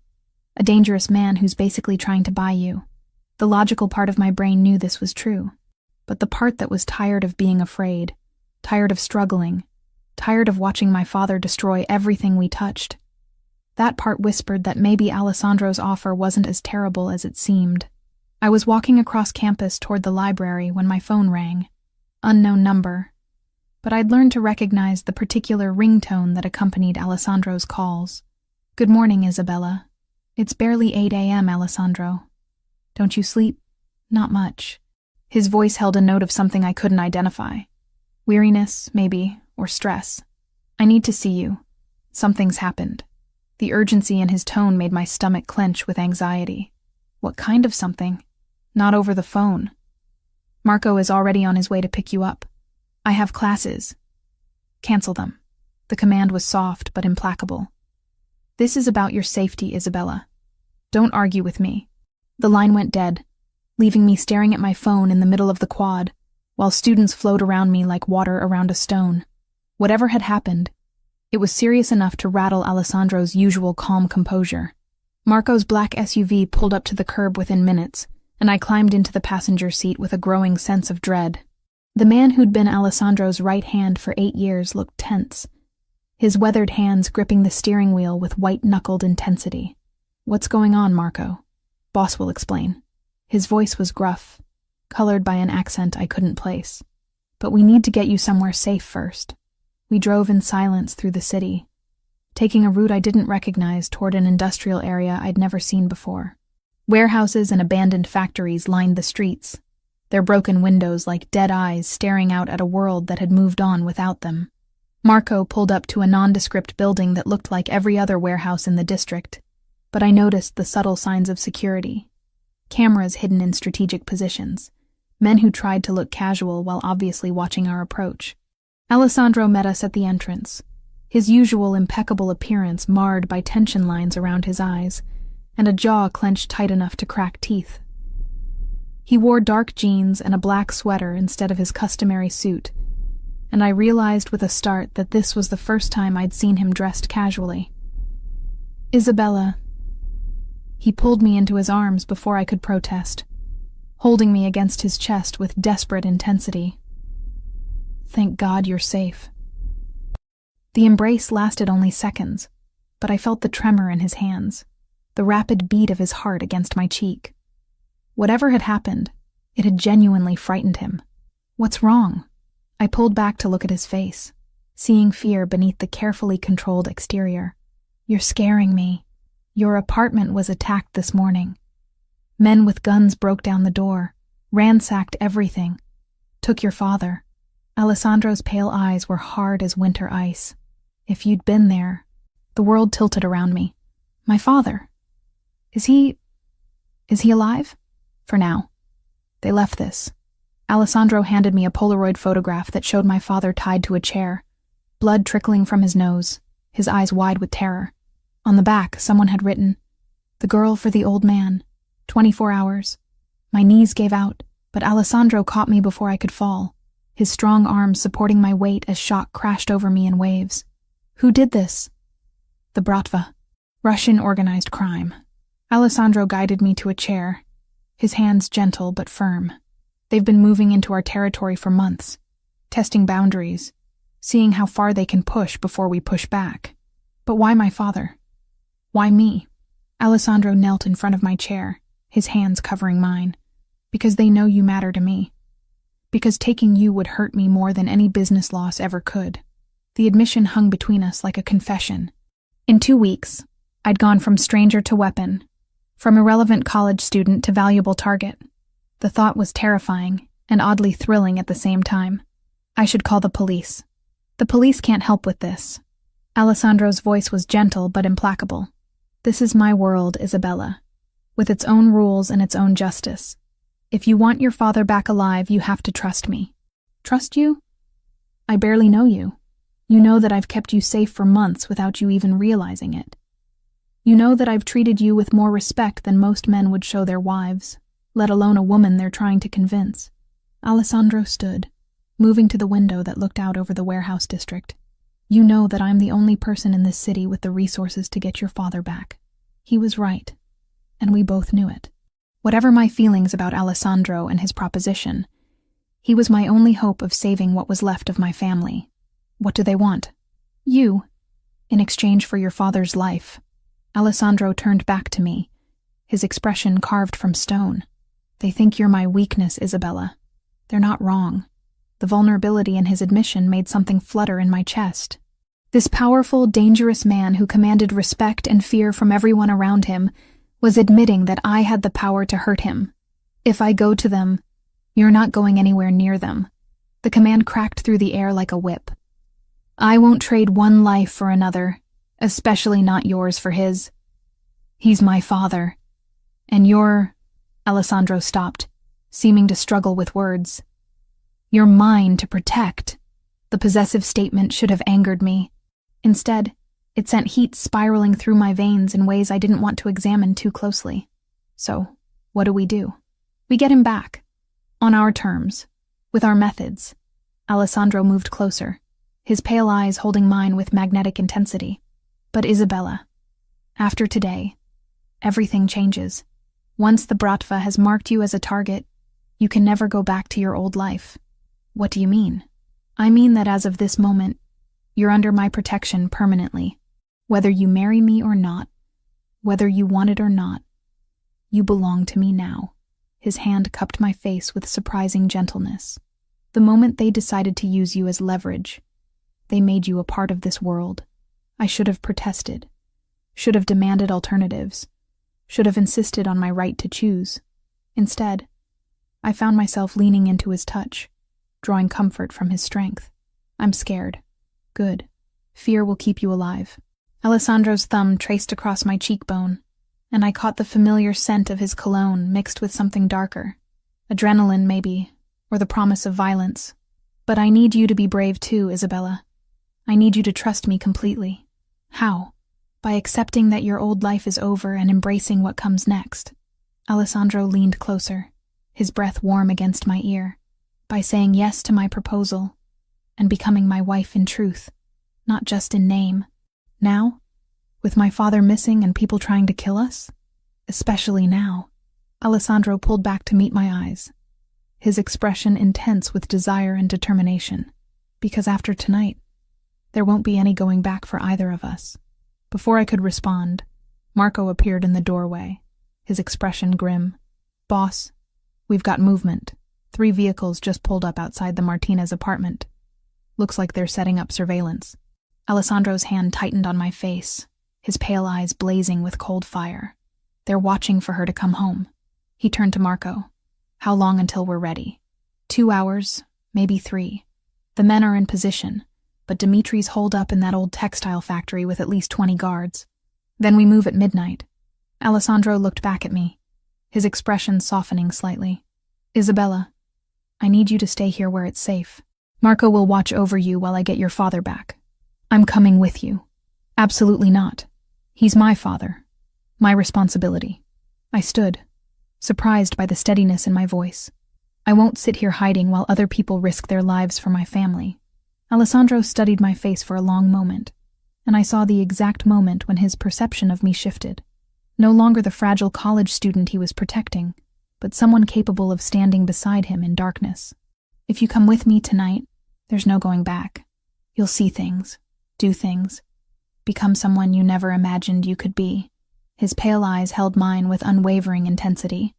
a dangerous man who's basically trying to buy you." The logical part of my brain knew this was true, but the part that was tired of being afraid, tired of struggling, tired of watching my father destroy everything we touched, that part whispered that maybe Alessandro's offer wasn't as terrible as it seemed. I was walking across campus toward the library when my phone rang. Unknown number, but I'd learned to recognize the particular ringtone that accompanied Alessandro's calls. "Good morning, Isabella. It's barely 8 a.m., Alessandro. Don't you sleep?" "Not much." His voice held a note of something I couldn't identify. Weariness, maybe, or stress. "I need to see you. Something's happened." The urgency in his tone made my stomach clench with anxiety. "What kind of something?" "Not over the phone. Marco is already on his way to pick you up. I have classes. Cancel them." The command was soft but implacable. "This is about your safety, Isabella. Don't argue with me." The line went dead, leaving me staring at my phone in the middle of the quad, while students flowed around me like water around a stone. Whatever had happened, it was serious enough to rattle Alessandro's usual calm composure. Marco's black SUV pulled up to the curb within minutes, and I climbed into the passenger seat with a growing sense of dread. The man who'd been Alessandro's right hand for 8 years looked tense, his weathered hands gripping the steering wheel with white-knuckled intensity. "What's going on, Marco?" "Boss will explain." His voice was gruff, colored by an accent I couldn't place. "But we need to get you somewhere safe first." We drove in silence through the city, taking a route I didn't recognize toward an industrial area I'd never seen before. Warehouses and abandoned factories lined the streets, their broken windows like dead eyes staring out at a world that had moved on without them. Marco pulled up to a nondescript building that looked like every other warehouse in the district, but I noticed the subtle signs of security. Cameras hidden in strategic positions, men who tried to look casual while obviously watching our approach. Alessandro met us at the entrance, his usual impeccable appearance marred by tension lines around his eyes, and a jaw clenched tight enough to crack teeth. He wore dark jeans and a black sweater instead of his customary suit, and I realized with a start that this was the first time I'd seen him dressed casually. "Isabella." He pulled me into his arms before I could protest, holding me against his chest with desperate intensity. "Thank God you're safe." The embrace lasted only seconds, but I felt the tremor in his hands, the rapid beat of his heart against my cheek. Whatever had happened, it had genuinely frightened him. "What's wrong?" I pulled back to look at his face, seeing fear beneath the carefully controlled exterior. "You're scaring me. Your apartment was attacked this morning. Men with guns broke down the door, ransacked everything, took your father." Alessandro's pale eyes were hard as winter ice. "If you'd been there..." The world tilted around me. "My father? Is he alive?" "For now. They left this." Alessandro handed me a Polaroid photograph that showed my father tied to a chair, blood trickling from his nose, his eyes wide with terror. On the back, someone had written, "The girl for the old man, 24 hours. My knees gave out, but Alessandro caught me before I could fall, his strong arms supporting my weight as shock crashed over me in waves. "Who did this?" "The Bratva. Russian organized crime." Alessandro guided me to a chair, his hands gentle but firm. "They've been moving into our territory for months, testing boundaries, seeing how far they can push before we push back." "But why my father? Why me?" Alessandro knelt in front of my chair, his hands covering mine. "Because they know you matter to me. Because taking you would hurt me more than any business loss ever could." The admission hung between us like a confession. In 2 weeks, I'd gone from stranger to weapon, from irrelevant college student to valuable target. The thought was terrifying, and oddly thrilling at the same time. I should call the police. The police can't help with this. Alessandro's voice was gentle but implacable. This is my world, Isabella, with its own rules and its own justice. If you want your father back alive, you have to trust me. Trust you? I barely know you. You know that I've kept you safe for months without you even realizing it. You know that I've treated you with more respect than most men would show their wives, let alone a woman they're trying to convince. Alessandro stood, moving to the window that looked out over the warehouse district. You know that I'm the only person in this city with the resources to get your father back. He was right, and we both knew it. Whatever my feelings about Alessandro and his proposition, he was my only hope of saving what was left of my family. What do they want? You, in exchange for your father's life. Alessandro turned back to me, his expression carved from stone. They think you're my weakness, Isabella. They're not wrong. The vulnerability in his admission made something flutter in my chest. This powerful, dangerous man who commanded respect and fear from everyone around him was admitting that I had the power to hurt him. If I go to them, you're not going anywhere near them. The command cracked through the air like a whip. I won't trade one life for another, especially not yours for his. He's my father. And you're... Alessandro stopped, seeming to struggle with words. You're mine to protect. The possessive statement should have angered me. Instead, it sent heat spiraling through my veins in ways I didn't want to examine too closely. So, what do? We get him back. On our terms. With our methods. Alessandro moved closer, his pale eyes holding mine with magnetic intensity. But Isabella, after today, everything changes. Once the Bratva has marked you as a target, you can never go back to your old life. What do you mean? I mean that as of this moment, you're under my protection permanently. Whether you marry me or not, whether you want it or not, you belong to me now. His hand cupped my face with surprising gentleness. The moment they decided to use you as leverage, they made you a part of this world. I should have protested, should have demanded alternatives, should have insisted on my right to choose. Instead, I found myself leaning into his touch, drawing comfort from his strength. I'm scared. Good. Fear will keep you alive. Alessandro's thumb traced across my cheekbone, and I caught the familiar scent of his cologne mixed with something darker. Adrenaline, maybe, or the promise of violence. But I need you to be brave too, Isabella. I need you to trust me completely. How? By accepting that your old life is over and embracing what comes next. Alessandro leaned closer, his breath warm against my ear. By saying yes to my proposal, and becoming my wife in truth, not just in name. Now, with my father missing and people trying to kill us? Especially now. Alessandro pulled back to meet my eyes, his expression intense with desire and determination. Because after tonight, there won't be any going back for either of us. Before I could respond, Marco appeared in the doorway, his expression grim. Boss, we've got movement. 3 vehicles just pulled up outside the Martinez apartment. Looks like they're setting up surveillance. Alessandro's hand tightened on my face, his pale eyes blazing with cold fire. They're watching for her to come home. He turned to Marco. How long until we're ready? 2 hours, maybe 3. The men are in position, but Dimitri's holed up in that old textile factory with at least 20 guards. Then we move at midnight. Alessandro looked back at me, his expression softening slightly. Isabella, I need you to stay here where it's safe. Marco will watch over you while I get your father back. I'm coming with you. Absolutely not. He's my father. My responsibility. I stood, surprised by the steadiness in my voice. I won't sit here hiding while other people risk their lives for my family. Alessandro studied my face for a long moment, and I saw the exact moment when his perception of me shifted. No longer the fragile college student he was protecting, but someone capable of standing beside him in darkness. If you come with me tonight, there's no going back. You'll see things, do things, become someone you never imagined you could be. His pale eyes held mine with unwavering intensity.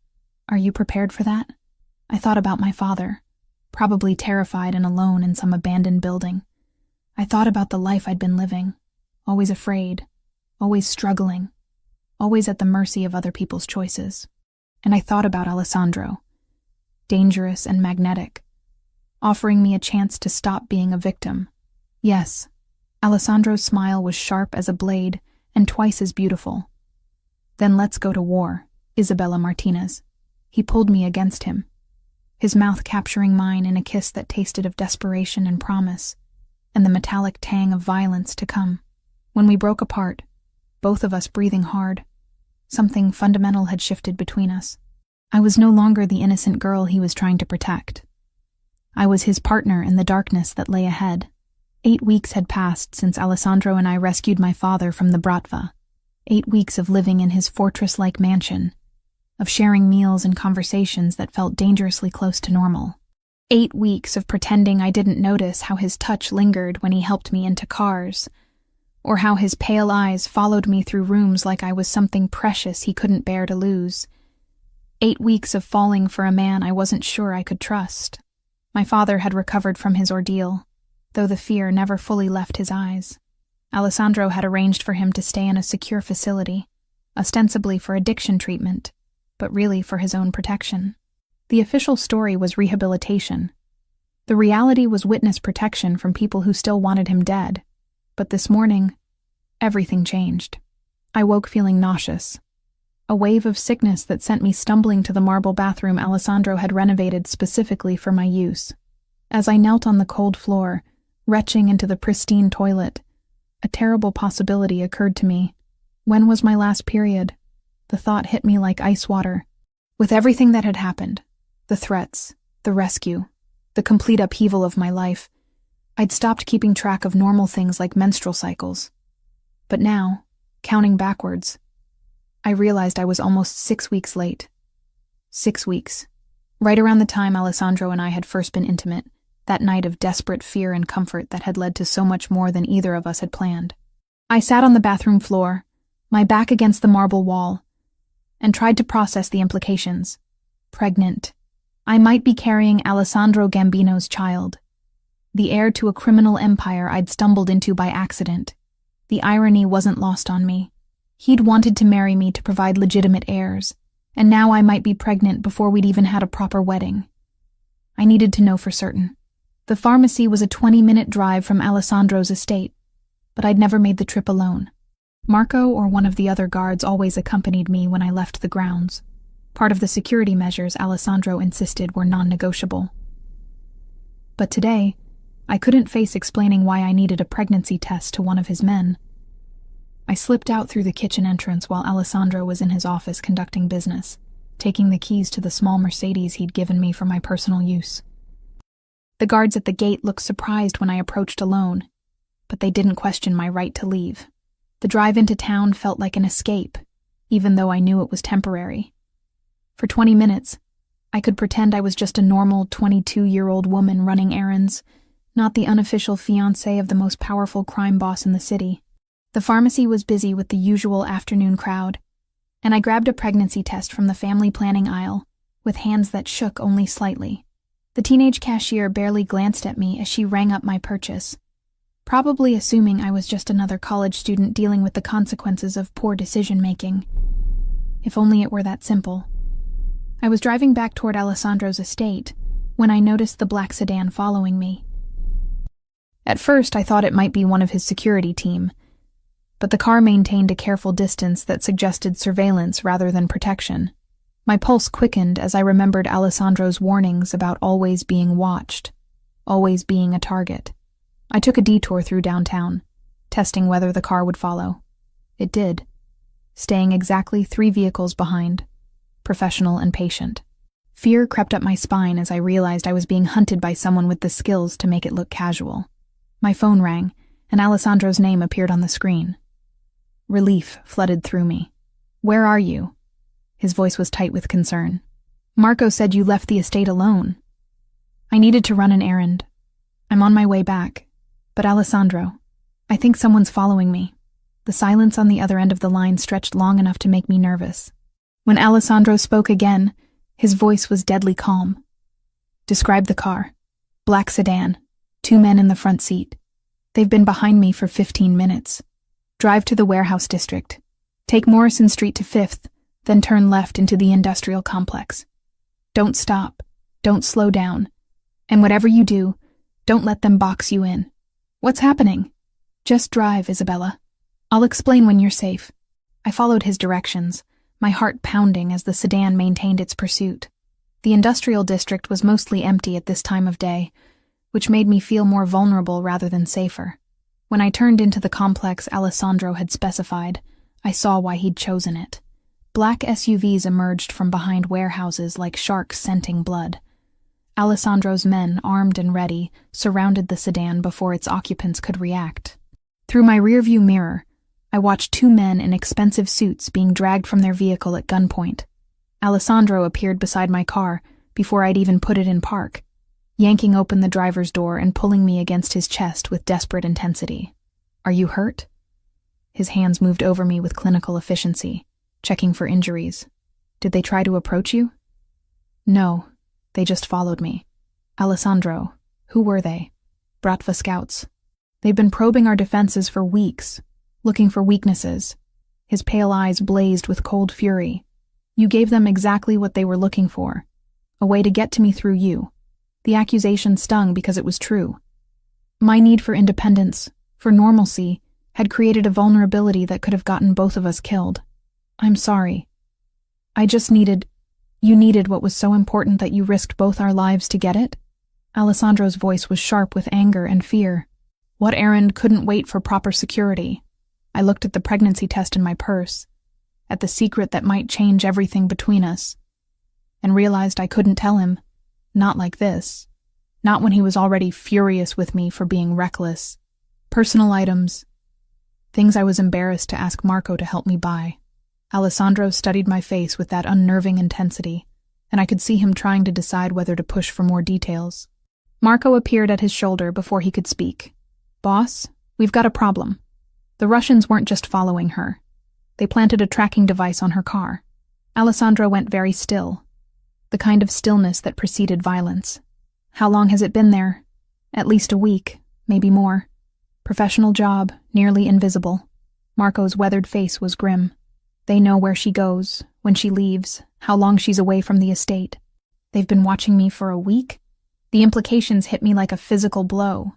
Are you prepared for that? I thought about my father, probably terrified and alone in some abandoned building. I thought about the life I'd been living, always afraid, always struggling, always at the mercy of other people's choices. And I thought about Alessandro, dangerous and magnetic, offering me a chance to stop being a victim. Yes, Alessandro's smile was sharp as a blade and twice as beautiful. Then let's go to war, Isabella Martinez. He pulled me against him, his mouth capturing mine in a kiss that tasted of desperation and promise, and the metallic tang of violence to come. When we broke apart, both of us breathing hard, something fundamental had shifted between us. I was no longer the innocent girl he was trying to protect. I was his partner in the darkness that lay ahead. 8 weeks had passed since Alessandro and I rescued my father from the Bratva. 8 weeks of living in his fortress-like mansion, of sharing meals and conversations that felt dangerously close to normal. 8 weeks of pretending I didn't notice how his touch lingered when he helped me into cars, or how his pale eyes followed me through rooms like I was something precious he couldn't bear to lose. 8 weeks of falling for a man I wasn't sure I could trust. My father had recovered from his ordeal, though the fear never fully left his eyes. Alessandro had arranged for him to stay in a secure facility, ostensibly for addiction treatment, but really for his own protection. The official story was rehabilitation. The reality was witness protection from people who still wanted him dead. But this morning, everything changed. I woke feeling nauseous. A wave of sickness that sent me stumbling to the marble bathroom Alessandro had renovated specifically for my use. As I knelt on the cold floor, retching into the pristine toilet, a terrible possibility occurred to me. When was my last period? The thought hit me like ice water. With everything that had happened, the threats, the rescue, the complete upheaval of my life, I'd stopped keeping track of normal things like menstrual cycles. But now, counting backwards, I realized I was almost 6 weeks late. 6 weeks. Right around the time Alessandro and I had first been intimate, that night of desperate fear and comfort that had led to so much more than either of us had planned. I sat on the bathroom floor, my back against the marble wall, and tried to process the implications. Pregnant. I might be carrying Alessandro Gambino's child, the heir to a criminal empire I'd stumbled into by accident. The irony wasn't lost on me. He'd wanted to marry me to provide legitimate heirs, and now I might be pregnant before we'd even had a proper wedding. I needed to know for certain. The pharmacy was a 20-minute drive from Alessandro's estate, but I'd never made the trip alone. Marco or one of the other guards always accompanied me when I left the grounds. Part of the security measures Alessandro insisted were non-negotiable. But today, I couldn't face explaining why I needed a pregnancy test to one of his men. I slipped out through the kitchen entrance while Alessandro was in his office conducting business, taking the keys to the small Mercedes he'd given me for my personal use. The guards at the gate looked surprised when I approached alone, but they didn't question my right to leave. The drive into town felt like an escape, even though I knew it was temporary. For 20 minutes, I could pretend I was just a normal 22-year-old woman running errands, not the unofficial fiancée of the most powerful crime boss in the city. The pharmacy was busy with the usual afternoon crowd, and I grabbed a pregnancy test from the family planning aisle, with hands that shook only slightly. The teenage cashier barely glanced at me as she rang up my purchase, probably assuming I was just another college student dealing with the consequences of poor decision-making. If only it were that simple. I was driving back toward Alessandro's estate when I noticed the black sedan following me. At first, I thought it might be one of his security team, but the car maintained a careful distance that suggested surveillance rather than protection. My pulse quickened as I remembered Alessandro's warnings about always being watched, always being a target. I took a detour through downtown, testing whether the car would follow. It did, staying exactly 3 vehicles behind, professional and patient. Fear crept up my spine as I realized I was being hunted by someone with the skills to make it look casual. My phone rang, and Alessandro's name appeared on the screen. Relief flooded through me. "Where are you?" His voice was tight with concern. "Marco said you left the estate alone." "I needed to run an errand. I'm on my way back. But Alessandro, I think someone's following me." The silence on the other end of the line stretched long enough to make me nervous. When Alessandro spoke again, his voice was deadly calm. "Describe the car. Black sedan. 2 men in the front seat. They've been behind me for 15 minutes. Drive to the warehouse district. Take Morrison Street to 5th, then turn left into the industrial complex. Don't stop. Don't slow down. And whatever you do, don't let them box you in. What's happening? Just drive, Isabella. I'll explain when you're safe. I followed his directions, my heart pounding as the sedan maintained its pursuit. The industrial district was mostly empty at this time of day, which made me feel more vulnerable rather than safer. When I turned into the complex Alessandro had specified, I saw why he'd chosen it. Black SUVs emerged from behind warehouses like sharks scenting blood. Alessandro's men, armed and ready, surrounded the sedan before its occupants could react. Through my rearview mirror, I watched two men in expensive suits being dragged from their vehicle at gunpoint. Alessandro appeared beside my car before I'd even put it in park, yanking open the driver's door and pulling me against his chest with desperate intensity. "Are you hurt?" His hands moved over me with clinical efficiency, checking for injuries. "Did they try to approach you?" "No, they just followed me." "Alessandro, who were they?" "Bratva scouts. They've been probing our defenses for weeks, looking for weaknesses." His pale eyes blazed with cold fury. "You gave them exactly what they were looking for, a way to get to me through you." The accusation stung because it was true. My need for independence, for normalcy, had created a vulnerability that could have gotten both of us killed. "I'm sorry. You needed what was so important that you risked both our lives to get it?" Alessandro's voice was sharp with anger and fear. "What errand couldn't wait for proper security?" I looked at the pregnancy test in my purse, at the secret that might change everything between us, and realized I couldn't tell him. Not like this. Not when he was already furious with me for being reckless. Personal items. Things I was embarrassed to ask Marco to help me buy. Alessandro studied my face with that unnerving intensity, and I could see him trying to decide whether to push for more details. Marco appeared at his shoulder before he could speak. "Boss, we've got a problem. The Russians weren't just following her. They planted a tracking device on her car." Alessandro went very still, the kind of stillness that preceded violence. "How long has it been there?" "At least a week, maybe more. Professional job, nearly invisible." Marco's weathered face was grim. "They know where she goes, when she leaves, how long she's away from the estate. They've been watching me for a week?" The implications hit me like a physical blow.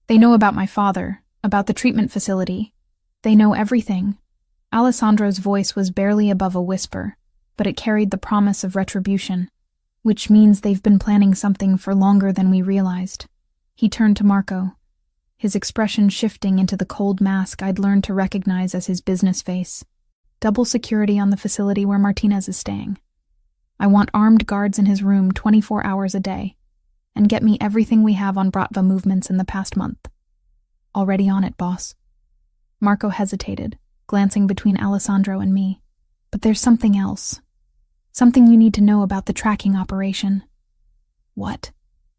"They know about my father, about the treatment facility. They know everything." Alessandro's voice was barely above a whisper, but it carried the promise of retribution. "Which means they've been planning something for longer than we realized." He turned to Marco, his expression shifting into the cold mask I'd learned to recognize as his business face. "Double security on the facility where Martinez is staying. I want armed guards in his room 24 hours a day, and get me everything we have on Bratva movements in the past month." "Already on it, boss." Marco hesitated, glancing between Alessandro and me. "But there's something else. Something you need to know about the tracking operation." "What?"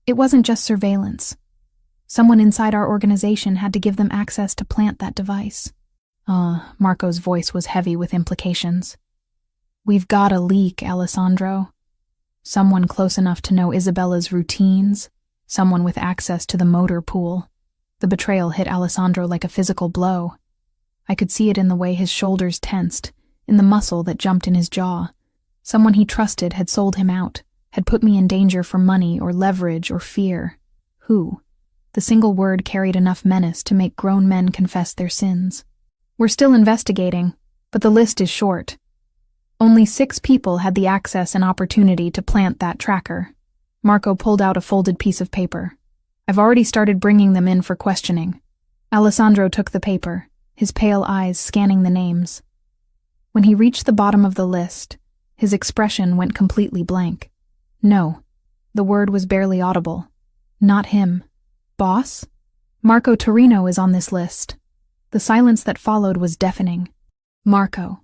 "It wasn't just surveillance. Someone inside our organization had to give them access to plant that device." Marco's voice was heavy with implications. "We've got a leak, Alessandro. Someone close enough to know Isabella's routines, someone with access to the motor pool." The betrayal hit Alessandro like a physical blow. I could see it in the way his shoulders tensed, in the muscle that jumped in his jaw. Someone he trusted had sold him out, had put me in danger for money or leverage or fear. Who? The single word carried enough menace to make grown men confess their sins. "We're still investigating, but the list is short. Only 6 people had the access and opportunity to plant that tracker." Marco pulled out a folded piece of paper. "I've already started bringing them in for questioning." Alessandro took the paper, his pale eyes scanning the names. When he reached the bottom of the list, his expression went completely blank. "No." The word was barely audible. "Not him." "Boss? Marco Torino is on this list." The silence that followed was deafening. Marco,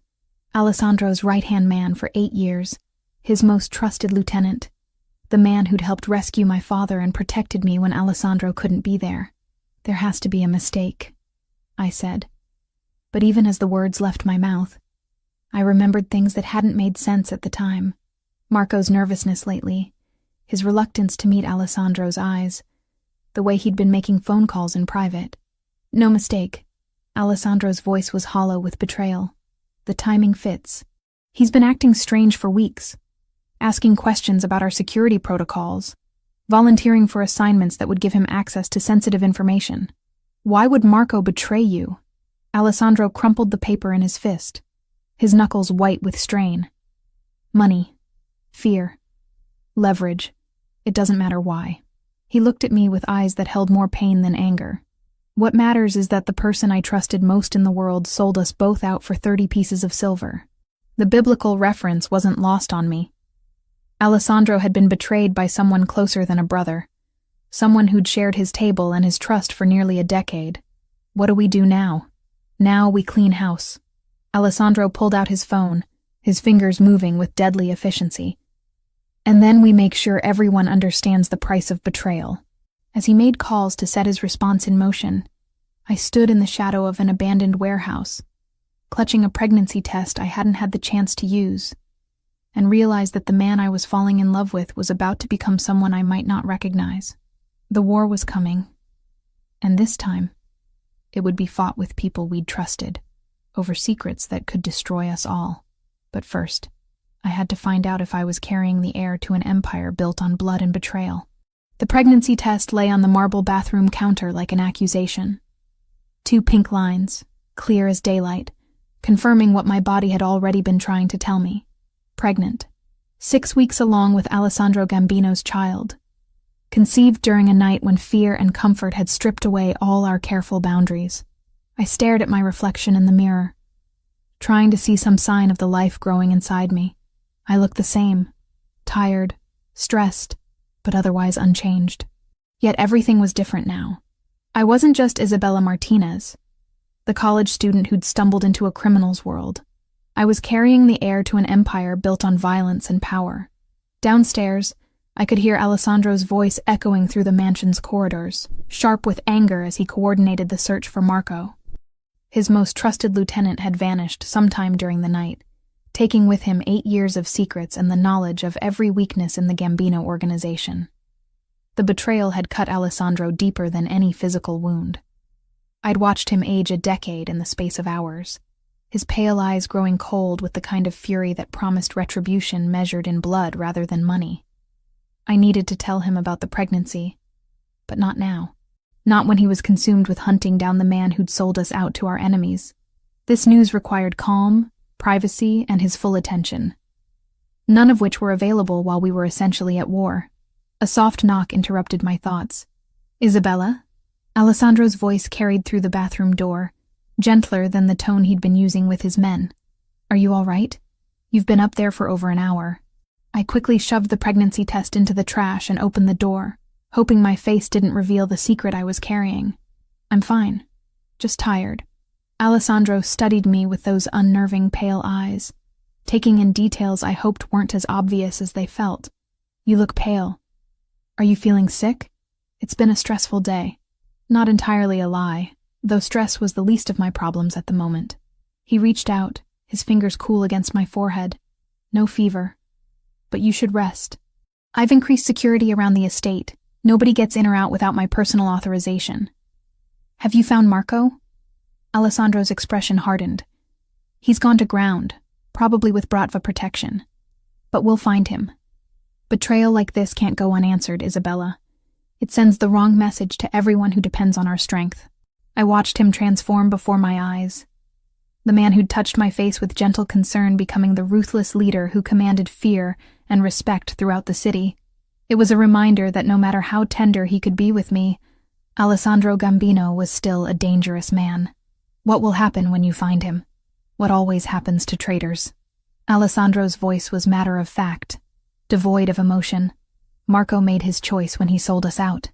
Alessandro's right-hand man for 8 years, his most trusted lieutenant, the man who'd helped rescue my father and protected me when Alessandro couldn't be there. "There has to be a mistake," I said. But even as the words left my mouth, I remembered things that hadn't made sense at the time. Marco's nervousness lately, his reluctance to meet Alessandro's eyes, the way he'd been making phone calls in private. "No mistake." Alessandro's voice was hollow with betrayal. "The timing fits. He's been acting strange for weeks. asking questions about our security protocols, volunteering for assignments that would give him access to sensitive information. Why would Marco betray you? Alessandro crumpled the paper in his fist, his knuckles white with strain. Money, fear, leverage. It doesn't matter why. He looked at me with eyes that held more pain than anger. What matters is that the person I trusted most in the world sold us both out for 30 pieces of silver. The biblical reference wasn't lost on me. Alessandro had been betrayed by someone closer than a brother, someone who'd shared his table and his trust for nearly a decade. What do we do now? Now we clean house. Alessandro pulled out his phone, his fingers moving with deadly efficiency. And then we make sure everyone understands the price of betrayal. As he made calls to set his response in motion, I stood in the shadow of an abandoned warehouse, clutching a pregnancy test I hadn't had the chance to use, and realized that the man I was falling in love with was about to become someone I might not recognize. The war was coming, and this time, it would be fought with people we'd trusted, over secrets that could destroy us all. But first, I had to find out if I was carrying the heir to an empire built on blood and betrayal. The pregnancy test lay on the marble bathroom counter like an accusation. 2 pink lines, clear as daylight, confirming what my body had already been trying to tell me. Pregnant. 6 weeks along with Alessandro Gambino's child. Conceived during a night when fear and comfort had stripped away all our careful boundaries. I stared at my reflection in the mirror, trying to see some sign of the life growing inside me. I looked the same, tired, stressed, but otherwise unchanged. Yet everything was different now. I wasn't just Isabella Martinez, the college student who'd stumbled into a criminal's world. I was carrying the heir to an empire built on violence and power. Downstairs, I could hear Alessandro's voice echoing through the mansion's corridors, sharp with anger as he coordinated the search for Marco. His most trusted lieutenant had vanished sometime during the night, taking with him 8 years of secrets and the knowledge of every weakness in the Gambino organization. The betrayal had cut Alessandro deeper than any physical wound. I'd watched him age a decade in the space of hours, his pale eyes growing cold with the kind of fury that promised retribution measured in blood rather than money. I needed to tell him about the pregnancy, but not now. Not when he was consumed with hunting down the man who'd sold us out to our enemies. This news required calm, privacy, and his full attention, none of which were available while we were essentially at war. A soft knock interrupted my thoughts. "Isabella?" Alessandro's voice carried through the bathroom door, gentler than the tone he'd been using with his men. "Are you all right? You've been up there for over an hour." I quickly shoved the pregnancy test into the trash and opened the door, hoping my face didn't reveal the secret I was carrying. "I'm fine. Just tired." Alessandro studied me with those unnerving pale eyes, taking in details I hoped weren't as obvious as they felt. "You look pale. Are you feeling sick? It's been a stressful day." Not entirely a lie, though stress was the least of my problems at the moment. He reached out, his fingers cool against my forehead. "No fever. But you should rest. I've increased security around the estate. Nobody gets in or out without my personal authorization." "Have you found Marco?" Alessandro's expression hardened. "He's gone to ground, probably with Bratva protection. But we'll find him. Betrayal like this can't go unanswered, Isabella. It sends the wrong message to everyone who depends on our strength." I watched him transform before my eyes. The man who'd touched my face with gentle concern becoming the ruthless leader who commanded fear and respect throughout the city. It was a reminder that no matter how tender he could be with me, Alessandro Gambino was still a dangerous man. "What will happen when you find him? What always happens to traitors?" Alessandro's voice was matter of fact, devoid of emotion. "Marco made his choice when he sold us out.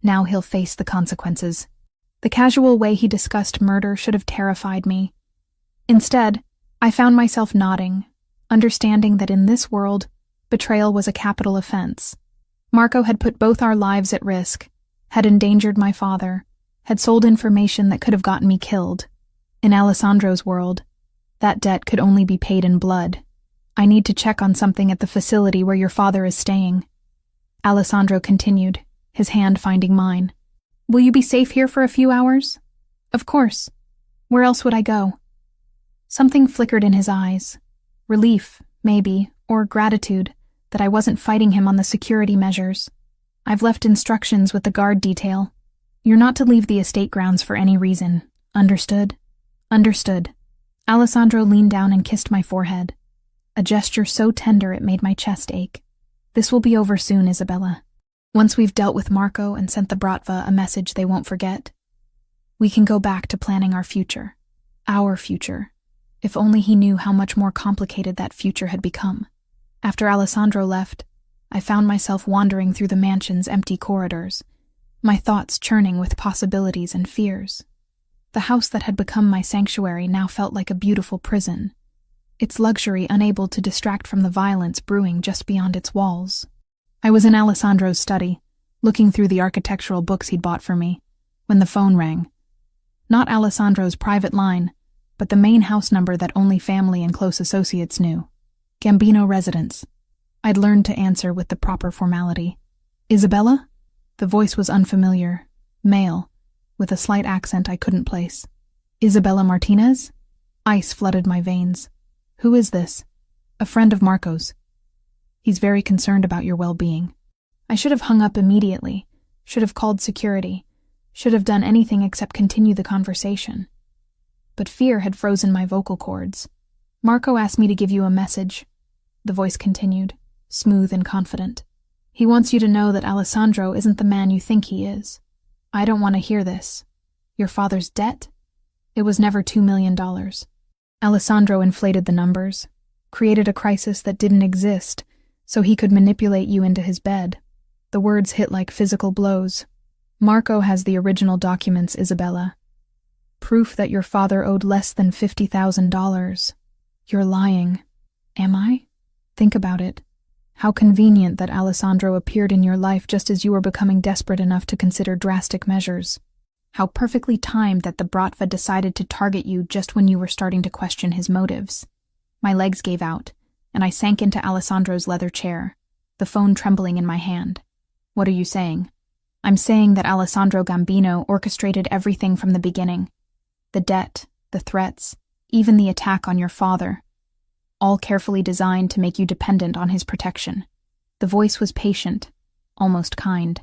Now he'll face the consequences." The casual way he discussed murder should have terrified me. Instead, I found myself nodding, understanding that in this world, betrayal was a capital offense. Marco had put both our lives at risk, had endangered my father, had sold information that could have gotten me killed. In Alessandro's world, that debt could only be paid in blood. "I need to check on something at the facility where your father is staying," Alessandro continued, his hand finding mine. "Will you be safe here for a few hours?" "Of course. Where else would I go?" Something flickered in his eyes. Relief, maybe, or gratitude, that I wasn't fighting him on the security measures. I've left instructions with the guard detail. You're not to leave the estate grounds for any reason. Understood? Understood. Alessandro leaned down and kissed my forehead, a gesture so tender it made my chest ache. This will be over soon, Isabella. Once we've dealt with Marco and sent the Bratva a message they won't forget, we can go back to planning our future. Our future. If only he knew how much more complicated that future had become. After Alessandro left, I found myself wandering through the mansion's empty corridors, my thoughts churning with possibilities and fears. The house that had become my sanctuary now felt like a beautiful prison, its luxury unable to distract from the violence brewing just beyond its walls. I was in Alessandro's study, looking through the architectural books he'd bought for me, when the phone rang. Not Alessandro's private line, but the main house number that only family and close associates knew. Gambino residence. I'd learned to answer with the proper formality. Isabella? The voice was unfamiliar, male, with a slight accent I couldn't place. Isabella Martinez? Ice flooded my veins. Who is this? A friend of Marco's. He's very concerned about your well-being. I should have hung up immediately, should have called security, should have done anything except continue the conversation. But fear had frozen my vocal cords. Marco asked me to give you a message, the voice continued, smooth and confident. He wants you to know that Alessandro isn't the man you think he is. I don't want to hear this. Your father's debt? It was never $2 million. Alessandro inflated the numbers, created a crisis that didn't exist, so he could manipulate you into his bed. The words hit like physical blows. Marco has the original documents, Isabella. Proof that your father owed less than $50,000. You're lying. Am I? Think about it. How convenient that Alessandro appeared in your life just as you were becoming desperate enough to consider drastic measures. How perfectly timed that the Bratva decided to target you just when you were starting to question his motives. My legs gave out, and I sank into Alessandro's leather chair, the phone trembling in my hand. What are you saying? I'm saying that Alessandro Gambino orchestrated everything from the beginning. The debt, the threats, even the attack on your father. All carefully designed to make you dependent on his protection. The voice was patient, almost kind.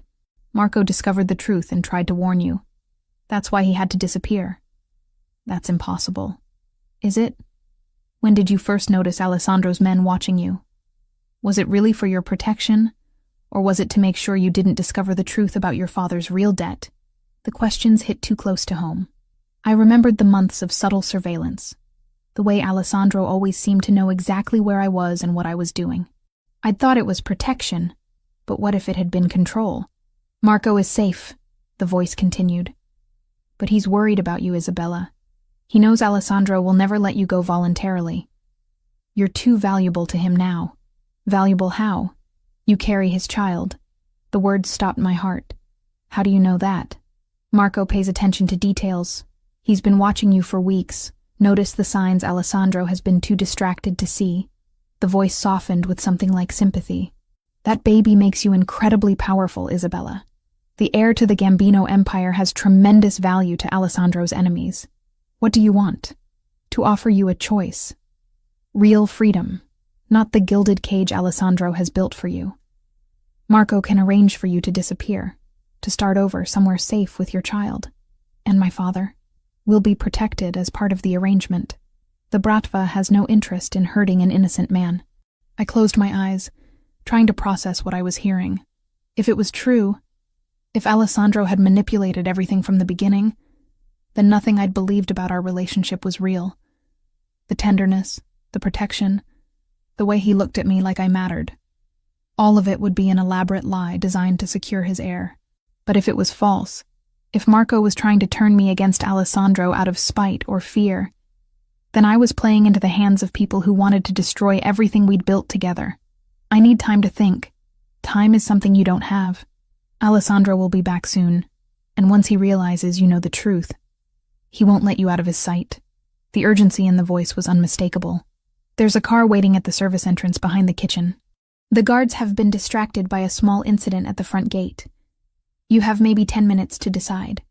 Marco discovered the truth and tried to warn you. That's why he had to disappear. That's impossible. Is it? When did you first notice Alessandro's men watching you? Was it really for your protection, or was it to make sure you didn't discover the truth about your father's real debt? The questions hit too close to home. I remembered the months of subtle surveillance, the way Alessandro always seemed to know exactly where I was and what I was doing. I'd thought it was protection, but what if it had been control? Marco is safe, the voice continued. But he's worried about you, Isabella. He knows Alessandro will never let you go voluntarily. You're too valuable to him now. Valuable how? You carry his child. The words stopped my heart. How do you know that? Marco pays attention to details. He's been watching you for weeks. Notice the signs Alessandro has been too distracted to see. The voice softened with something like sympathy. That baby makes you incredibly powerful, Isabella. The heir to the Gambino Empire has tremendous value to Alessandro's enemies. What do you want? To offer you a choice. Real freedom, not the gilded cage Alessandro has built for you. Marco can arrange for you to disappear, to start over somewhere safe with your child. And my father will be protected as part of the arrangement. The Bratva has no interest in hurting an innocent man. I closed my eyes, trying to process what I was hearing. If it was true, if Alessandro had manipulated everything from the beginning, then nothing I'd believed about our relationship was real. The tenderness, the protection, the way he looked at me like I mattered. All of it would be an elaborate lie designed to secure his heir. But if it was false, if Marco was trying to turn me against Alessandro out of spite or fear, then I was playing into the hands of people who wanted to destroy everything we'd built together. I need time to think. Time is something you don't have. Alessandro will be back soon, and once he realizes you know the truth, he won't let you out of his sight. The urgency in the voice was unmistakable. There's a car waiting at the service entrance behind the kitchen. The guards have been distracted by a small incident at the front gate. You have maybe 10 minutes to decide.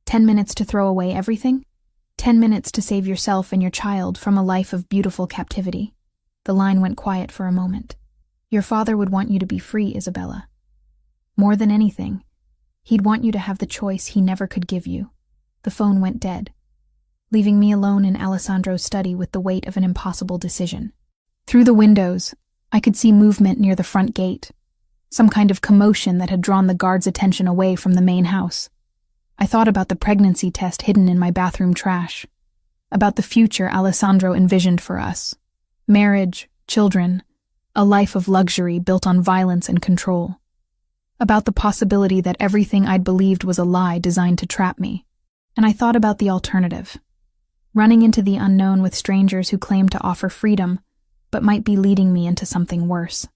10 minutes to throw away everything? 10 minutes to save yourself and your child from a life of beautiful captivity. The line went quiet for a moment. Your father would want you to be free, Isabella. More than anything, he'd want you to have the choice he never could give you. The phone went dead, leaving me alone in Alessandro's study with the weight of an impossible decision. Through the windows, I could see movement near the front gate, some kind of commotion that had drawn the guards' attention away from the main house. I thought about the pregnancy test hidden in my bathroom trash, about the future Alessandro envisioned for us. Marriage, children, a life of luxury built on violence and control. About the possibility that everything I'd believed was a lie designed to trap me. And I thought about the alternative. Running into the unknown with strangers who claimed to offer freedom, but might be leading me into something worse.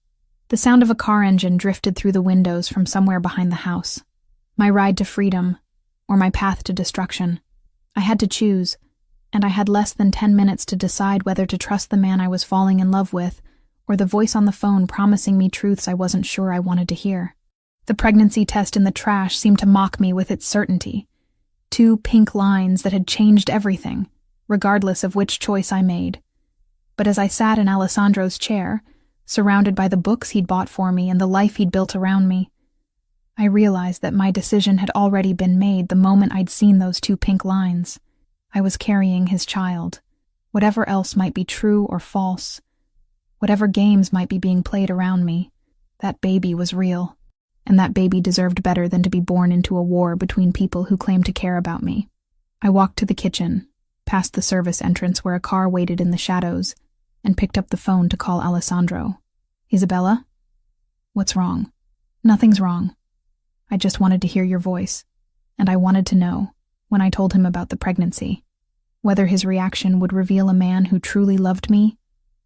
The sound of a car engine drifted through the windows from somewhere behind the house. My ride to freedom, or my path to destruction. I had to choose, and I had less than 10 minutes to decide whether to trust the man I was falling in love with, or the voice on the phone promising me truths I wasn't sure I wanted to hear. The pregnancy test in the trash seemed to mock me with its certainty. 2 pink lines that had changed everything, regardless of which choice I made. But as I sat in Alessandro's chair, surrounded by the books he'd bought for me and the life he'd built around me, I realized that my decision had already been made the moment I'd seen those 2 pink lines. I was carrying his child. Whatever else might be true or false, whatever games might be being played around me, that baby was real. And that baby deserved better than to be born into a war between people who claimed to care about me. I walked to the kitchen, past the service entrance where a car waited in the shadows, and picked up the phone to call Alessandro. Isabella? What's wrong? Nothing's wrong. I just wanted to hear your voice, and I wanted to know, when I told him about the pregnancy, whether his reaction would reveal a man who truly loved me,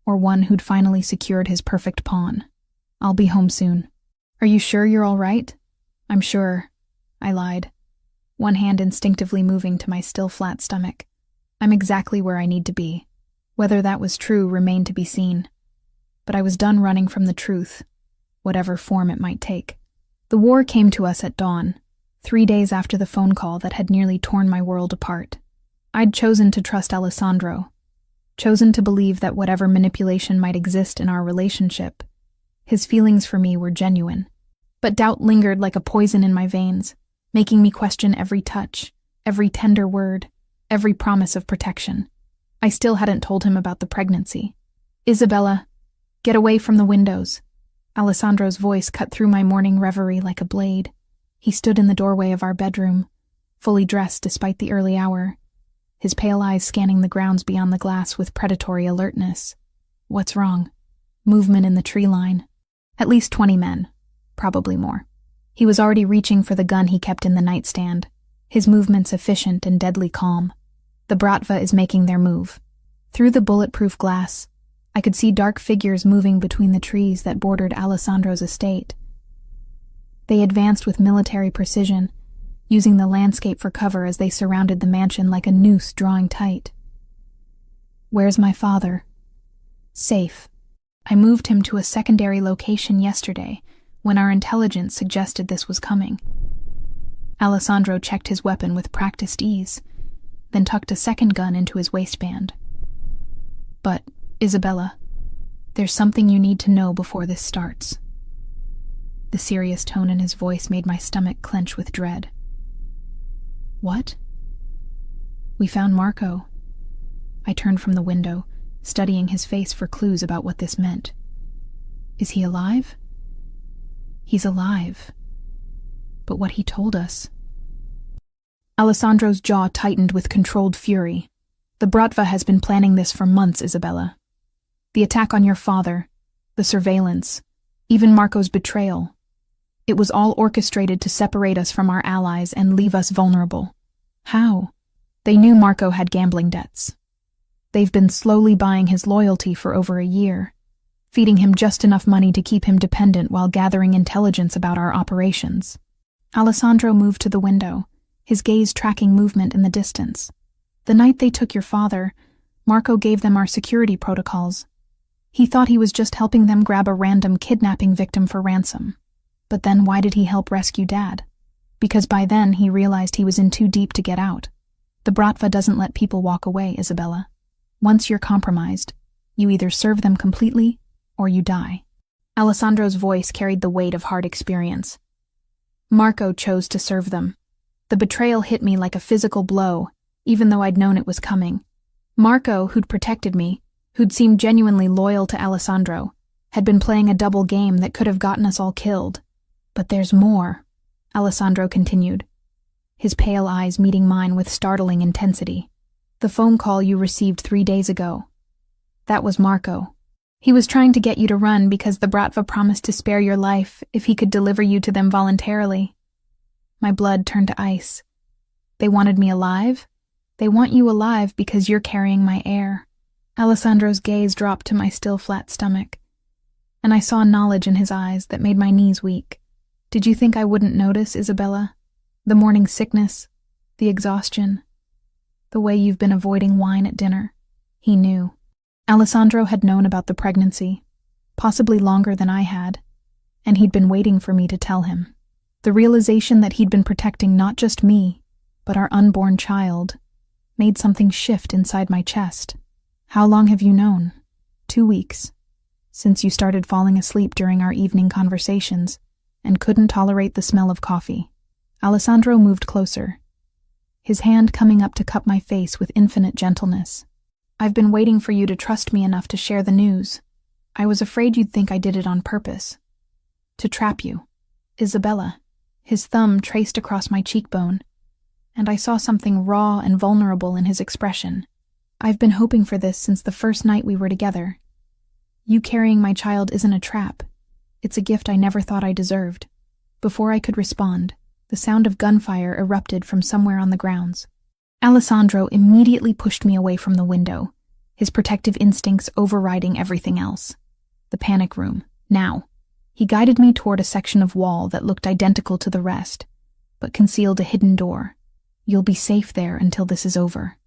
or one who'd finally secured his perfect pawn. I'll be home soon. Are you sure you're all right? I'm sure, I lied, one hand instinctively moving to my still flat stomach. I'm exactly where I need to be. Whether that was true remained to be seen. But I was done running from the truth, whatever form it might take. The war came to us at dawn, 3 days after the phone call that had nearly torn my world apart. I'd chosen to trust Alessandro, chosen to believe that whatever manipulation might exist in our relationship, his feelings for me were genuine. But doubt lingered like a poison in my veins, making me question every touch, every tender word, every promise of protection. I still hadn't told him about the pregnancy. Isabella, get away from the windows. Alessandro's voice cut through my morning reverie like a blade. He stood in the doorway of our bedroom, fully dressed despite the early hour, his pale eyes scanning the grounds beyond the glass with predatory alertness. What's wrong? Movement in the tree line. At least 20 men. Probably more. He was already reaching for the gun he kept in the nightstand, his movements efficient and deadly calm. The Bratva is making their move. Through the bulletproof glass, I could see dark figures moving between the trees that bordered Alessandro's estate. They advanced with military precision, using the landscape for cover as they surrounded the mansion like a noose drawing tight. Where's my father? Safe. I moved him to a secondary location yesterday, when our intelligence suggested this was coming. Alessandro checked his weapon with practiced ease, then tucked a second gun into his waistband. But, Isabella, there's something you need to know before this starts. The serious tone in his voice made my stomach clench with dread. What? We found Marco. I turned from the window, studying his face for clues about what this meant. Is he alive? He's alive. But what he told us... Alessandro's jaw tightened with controlled fury. The Bratva has been planning this for months, Isabella. The attack on your father, the surveillance, even Marco's betrayal. It was all orchestrated to separate us from our allies and leave us vulnerable. How? They knew Marco had gambling debts. They've been slowly buying his loyalty for over a year, feeding him just enough money to keep him dependent while gathering intelligence about our operations. Alessandro moved to the window, his gaze tracking movement in the distance. The night they took your father, Marco gave them our security protocols. He thought he was just helping them grab a random kidnapping victim for ransom. But then why did he help rescue Dad? Because by then he realized he was in too deep to get out. The Bratva doesn't let people walk away, Isabella. Once you're compromised, you either serve them completely or you die. Alessandro's voice carried the weight of hard experience. Marco chose to serve them. The betrayal hit me like a physical blow, even though I'd known it was coming. Marco, who'd protected me, who'd seemed genuinely loyal to Alessandro, had been playing a double game that could have gotten us all killed. But there's more, Alessandro continued, his pale eyes meeting mine with startling intensity. The phone call you received 3 days ago. That was Marco. He was trying to get you to run because the Bratva promised to spare your life if he could deliver you to them voluntarily. My blood turned to ice. They wanted me alive? They want you alive because you're carrying my heir. Alessandro's gaze dropped to my still flat stomach, and I saw knowledge in his eyes that made my knees weak. Did you think I wouldn't notice, Isabella? The morning sickness, the exhaustion, the way you've been avoiding wine at dinner. He knew. Alessandro had known about the pregnancy, possibly longer than I had, and he'd been waiting for me to tell him. The realization that he'd been protecting not just me, but our unborn child, made something shift inside my chest. How long have you known? 2 weeks. Since you started falling asleep during our evening conversations and couldn't tolerate the smell of coffee. Alessandro moved closer, his hand coming up to cup my face with infinite gentleness. I've been waiting for you to trust me enough to share the news. I was afraid you'd think I did it on purpose. To trap you. Isabella. His thumb traced across my cheekbone, and I saw something raw and vulnerable in his expression. I've been hoping for this since the first night we were together. You carrying my child isn't a trap. It's a gift I never thought I deserved. Before I could respond, the sound of gunfire erupted from somewhere on the grounds. Alessandro immediately pushed me away from the window, his protective instincts overriding everything else. The panic room, now. He guided me toward a section of wall that looked identical to the rest, but concealed a hidden door. You'll be safe there until this is over.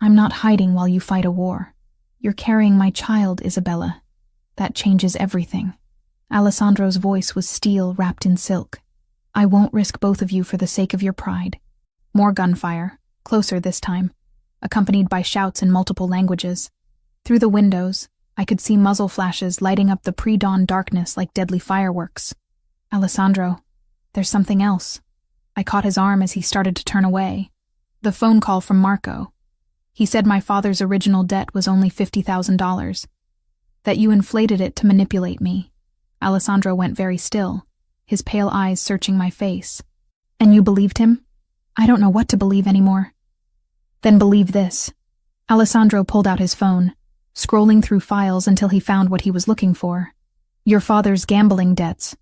I'm not hiding while you fight a war. You're carrying my child, Isabella. That changes everything. Alessandro's voice was steel wrapped in silk. I won't risk both of you for the sake of your pride. More gunfire, closer this time, accompanied by shouts in multiple languages. Through the windows, I could see muzzle flashes lighting up the pre-dawn darkness like deadly fireworks. Alessandro, there's something else. I caught his arm as he started to turn away. The phone call from Marco. He said my father's original debt was only $50,000. That you inflated it to manipulate me. Alessandro went very still, his pale eyes searching my face. And you believed him? I don't know what to believe anymore. Then believe this. Alessandro pulled out his phone, scrolling through files until he found what he was looking for. Your father's gambling debts,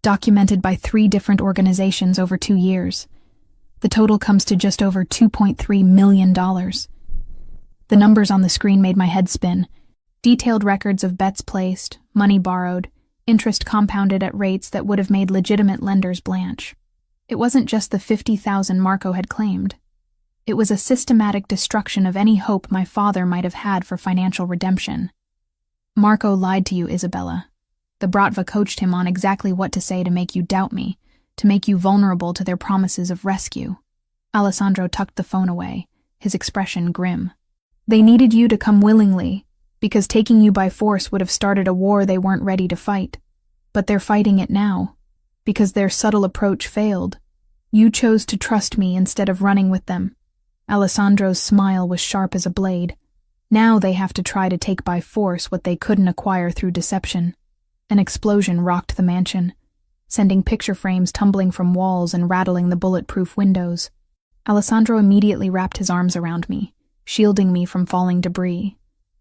documented by 3 different organizations over 2 years. The total comes to just over $2.3 million. The numbers on the screen made my head spin. Detailed records of bets placed, money borrowed, interest compounded at rates that would have made legitimate lenders blanch. It wasn't just the $50,000 Marco had claimed. It was a systematic destruction of any hope my father might have had for financial redemption. Marco lied to you, Isabella. The Bratva coached him on exactly what to say to make you doubt me, to make you vulnerable to their promises of rescue. Alessandro tucked the phone away, his expression grim. They needed you to come willingly, because taking you by force would have started a war they weren't ready to fight. But they're fighting it now, because their subtle approach failed. You chose to trust me instead of running with them. Alessandro's smile was sharp as a blade. Now they have to try to take by force what they couldn't acquire through deception. An explosion rocked the mansion, sending picture frames tumbling from walls and rattling the bulletproof windows. Alessandro immediately wrapped his arms around me, shielding me from falling debris.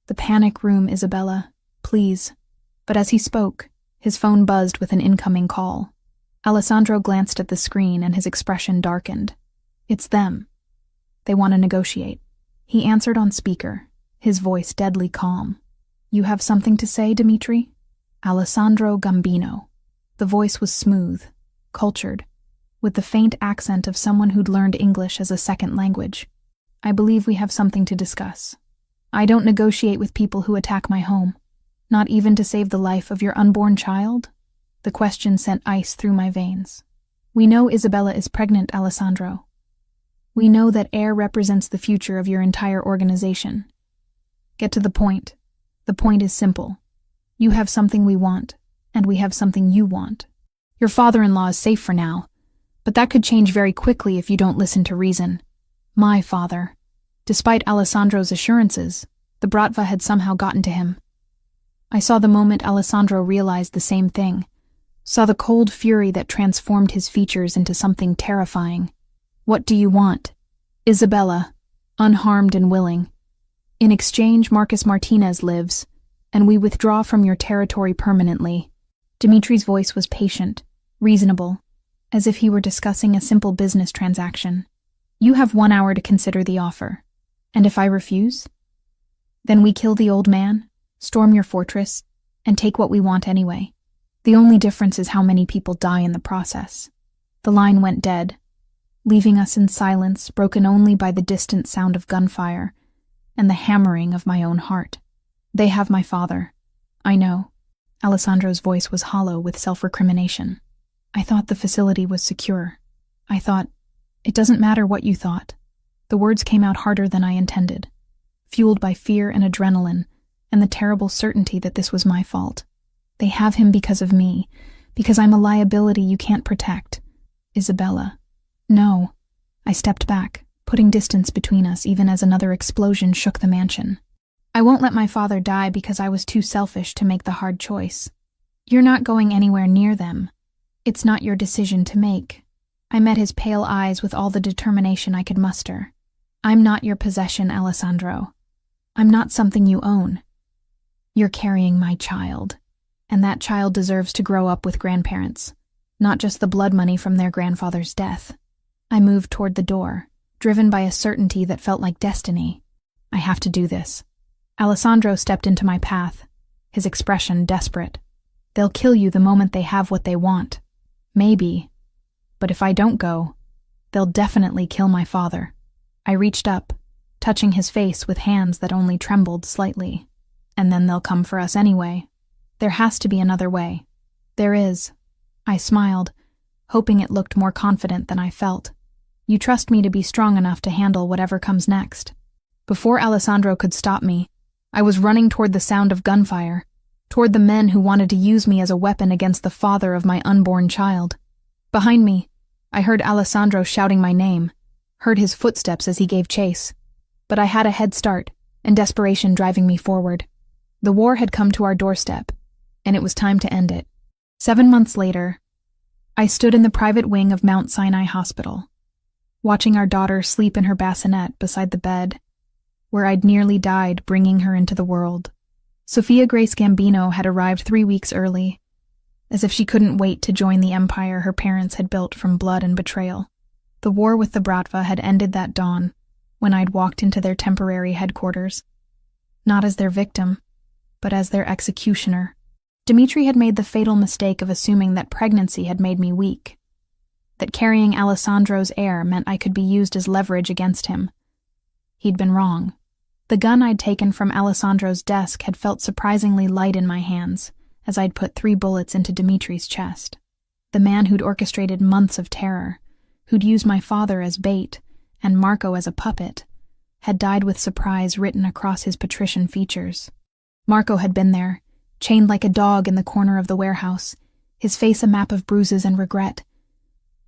The panic room, Isabella, please. But as he spoke, his phone buzzed with an incoming call. Alessandro glanced at the screen and his expression darkened. It's them. They want to negotiate. He answered on speaker, his voice deadly calm. You have something to say, Dimitri? Alessandro Gambino. The voice was smooth, cultured, with the faint accent of someone who'd learned English as a second language. I believe we have something to discuss. I don't negotiate with people who attack my home, not even to save the life of your unborn child. The question sent ice through my veins. We know Isabella is pregnant, Alessandro. We know that heir represents the future of your entire organization. Get to the point. The point is simple. You have something we want, and we have something you want. Your father-in-law is safe for now, but that could change very quickly if you don't listen to reason. My father. Despite Alessandro's assurances, the Bratva had somehow gotten to him. I saw the moment Alessandro realized the same thing, saw the cold fury that transformed his features into something terrifying. What do you want? Isabella, unharmed and willing. In exchange, Marcus Martinez lives, and we withdraw from your territory permanently. Dimitri's voice was patient, reasonable, as if he were discussing a simple business transaction. You have 1 hour to consider the offer. And if I refuse? Then we kill the old man, storm your fortress, and take what we want anyway. The only difference is how many people die in the process. The line went dead, leaving us in silence, broken only by the distant sound of gunfire and the hammering of my own heart. They have my father. I know. Alessandro's voice was hollow with self-recrimination. I thought the facility was secure. I thought, it doesn't matter what you thought. The words came out harder than I intended, fueled by fear and adrenaline and the terrible certainty that this was my fault. They have him because of me, because I'm a liability you can't protect. Isabella. No. I stepped back, putting distance between us even as another explosion shook the mansion. I won't let my father die because I was too selfish to make the hard choice. You're not going anywhere near them. It's not your decision to make. I met his pale eyes with all the determination I could muster. I'm not your possession, Alessandro. I'm not something you own. You're carrying my child, and that child deserves to grow up with grandparents, not just the blood money from their grandfather's death. I moved toward the door, driven by a certainty that felt like destiny. I have to do this. Alessandro stepped into my path, his expression desperate. They'll kill you the moment they have what they want. Maybe. But if I don't go, they'll definitely kill my father. I reached up, touching his face with hands that only trembled slightly. And then they'll come for us anyway. There has to be another way. There is. I smiled, hoping it looked more confident than I felt. You trust me to be strong enough to handle whatever comes next. Before Alessandro could stop me, I was running toward the sound of gunfire, toward the men who wanted to use me as a weapon against the father of my unborn child. Behind me, I heard Alessandro shouting my name, heard his footsteps as he gave chase. But I had a head start, and desperation driving me forward. The war had come to our doorstep, and it was time to end it. 7 months later, I stood in the private wing of Mount Sinai Hospital, watching our daughter sleep in her bassinet beside the bed, where I'd nearly died bringing her into the world. Sophia Grace Gambino had arrived 3 weeks early, as if she couldn't wait to join the empire her parents had built from blood and betrayal. The war with the Bratva had ended that dawn, when I'd walked into their temporary headquarters, not as their victim, but as their executioner. Dimitri had made the fatal mistake of assuming that pregnancy had made me weak, that carrying Alessandro's heir meant I could be used as leverage against him. He'd been wrong. The gun I'd taken from Alessandro's desk had felt surprisingly light in my hands, as I'd put 3 bullets into Dimitri's chest. The man who'd orchestrated months of terror, who'd used my father as bait and Marco as a puppet, had died with surprise written across his patrician features. Marco had been there, chained like a dog in the corner of the warehouse, his face a map of bruises and regret.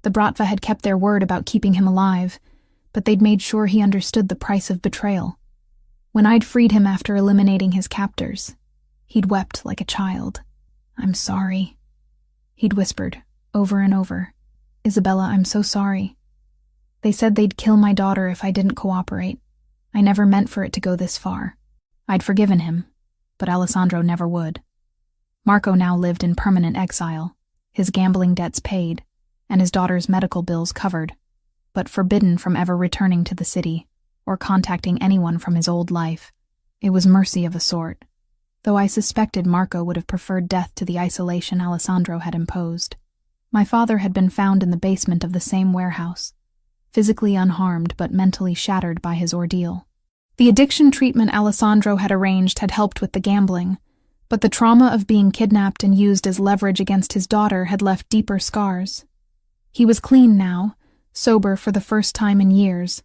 The Bratva had kept their word about keeping him alive, but they'd made sure he understood the price of betrayal. When I'd freed him after eliminating his captors, he'd wept like a child. I'm sorry, he'd whispered, over and over. Isabella, I'm so sorry. They said they'd kill my daughter if I didn't cooperate. I never meant for it to go this far. I'd forgiven him, but Alessandro never would. Marco now lived in permanent exile, his gambling debts paid, and his daughter's medical bills covered, but forbidden from ever returning to the city or contacting anyone from his old life. It was mercy of a sort, though I suspected Marco would have preferred death to the isolation Alessandro had imposed. My father had been found in the basement of the same warehouse, physically unharmed but mentally shattered by his ordeal. The addiction treatment Alessandro had arranged had helped with the gambling, but the trauma of being kidnapped and used as leverage against his daughter had left deeper scars. He was clean now, sober for the first time in years,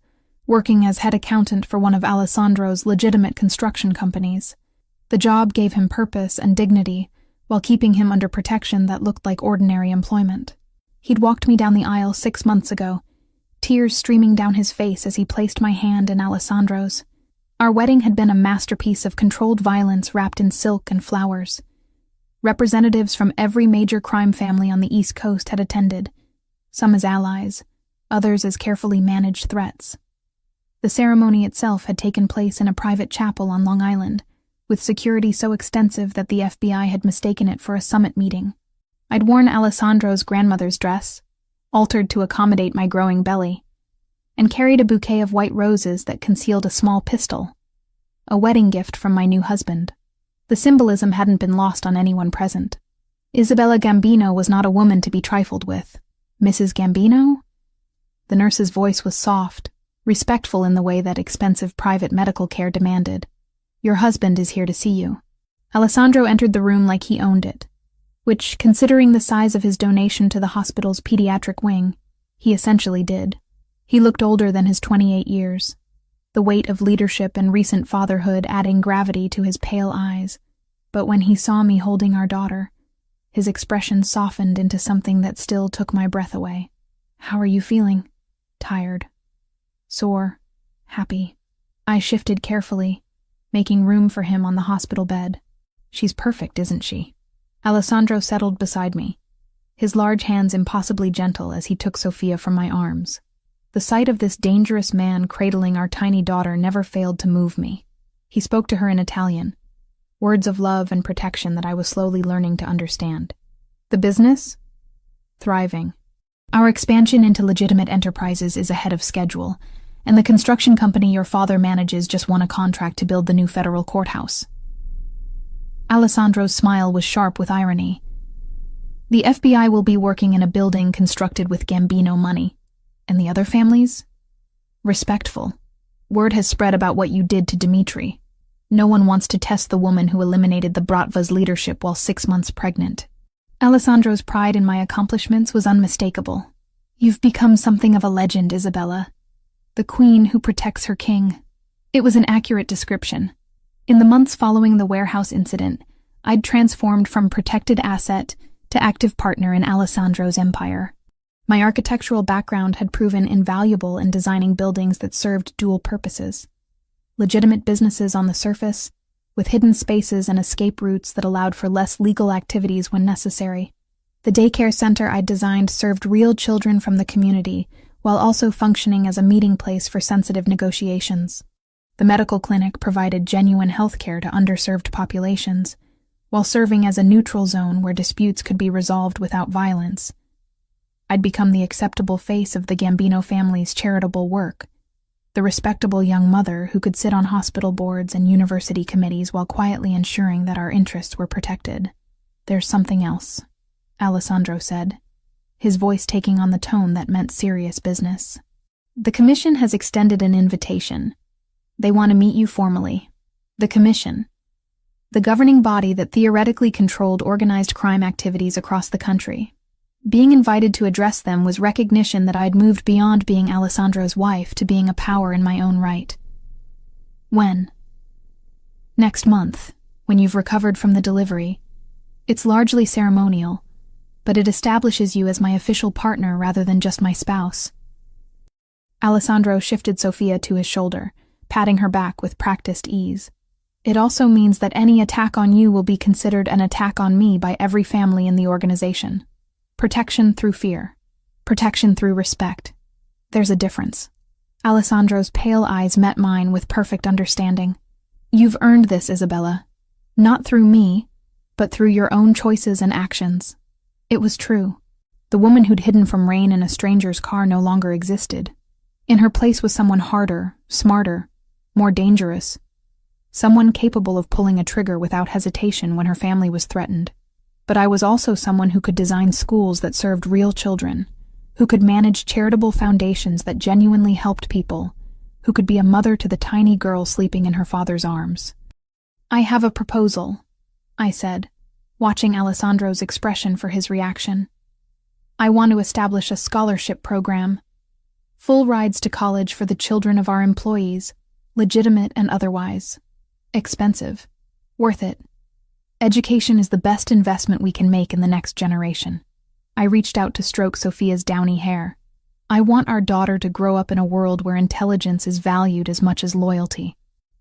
working as head accountant for one of Alessandro's legitimate construction companies. The job gave him purpose and dignity, while keeping him under protection that looked like ordinary employment. He'd walked me down the aisle 6 months ago, tears streaming down his face as he placed my hand in Alessandro's. Our wedding had been a masterpiece of controlled violence wrapped in silk and flowers. Representatives from every major crime family on the East Coast had attended, some as allies, others as carefully managed threats. The ceremony itself had taken place in a private chapel on Long Island, with security so extensive that the FBI had mistaken it for a summit meeting. I'd worn Alessandro's grandmother's dress, altered to accommodate my growing belly, and carried a bouquet of white roses that concealed a small pistol, a wedding gift from my new husband. The symbolism hadn't been lost on anyone present. Isabella Gambino was not a woman to be trifled with. Mrs. Gambino? The nurse's voice was soft, respectful in the way that expensive private medical care demanded. Your husband is here to see you. Alessandro entered the room like he owned it, which, considering the size of his donation to the hospital's pediatric wing, he essentially did. He looked older than his 28 years, the weight of leadership and recent fatherhood adding gravity to his pale eyes. But when he saw me holding our daughter, his expression softened into something that still took my breath away. How are you feeling? Tired. Sore. Happy. I shifted carefully, making room for him on the hospital bed. She's perfect, isn't she? Alessandro settled beside me, his large hands impossibly gentle as he took Sophia from my arms. The sight of this dangerous man cradling our tiny daughter never failed to move me. He spoke to her in Italian, words of love and protection that I was slowly learning to understand. The business? Thriving. Our expansion into legitimate enterprises is ahead of schedule, and the construction company your father manages just won a contract to build the new federal courthouse. Alessandro's smile was sharp with irony. The FBI will be working in a building constructed with Gambino money. And the other families? Respectful. Word has spread about what you did to Dimitri. No one wants to test the woman who eliminated the Bratva's leadership while 6 months pregnant. Alessandro's pride in my accomplishments was unmistakable. You've become something of a legend, Isabella. The queen who protects her king. It was an accurate description. In the months following the warehouse incident, I'd transformed from protected asset to active partner in Alessandro's empire. My architectural background had proven invaluable in designing buildings that served dual purposes. Legitimate businesses on the surface, with hidden spaces and escape routes that allowed for less legal activities when necessary. The daycare center I'd designed served real children from the community, while also functioning as a meeting place for sensitive negotiations. The medical clinic provided genuine health care to underserved populations, while serving as a neutral zone where disputes could be resolved without violence. I'd become the acceptable face of the Gambino family's charitable work, the respectable young mother who could sit on hospital boards and university committees while quietly ensuring that our interests were protected. There's something else, Alessandro said, his voice taking on the tone that meant serious business. The commission has extended an invitation. They want to meet you formally. The commission, the governing body that theoretically controlled organized crime activities across the country. Being invited to address them was recognition that I'd moved beyond being Alessandro's wife to being a power in my own right. When? Next month, when you've recovered from the delivery. It's largely ceremonial, but it establishes you as my official partner rather than just my spouse. Alessandro shifted Sophia to his shoulder, patting her back with practiced ease. It also means that any attack on you will be considered an attack on me by every family in the organization. Protection through fear. Protection through respect. There's a difference. Alessandro's pale eyes met mine with perfect understanding. You've earned this, Isabella. Not through me, but through your own choices and actions. It was true. The woman who'd hidden from rain in a stranger's car no longer existed. In her place was someone harder, smarter, more dangerous. Someone capable of pulling a trigger without hesitation when her family was threatened. But I was also someone who could design schools that served real children, who could manage charitable foundations that genuinely helped people, who could be a mother to the tiny girl sleeping in her father's arms. I have a proposal, I said, watching Alessandro's expression for his reaction. I want to establish a scholarship program. Full rides to college for the children of our employees, legitimate and otherwise. Expensive. Worth it. Education is the best investment we can make in the next generation. I reached out to stroke Sophia's downy hair. I want our daughter to grow up in a world where intelligence is valued as much as loyalty.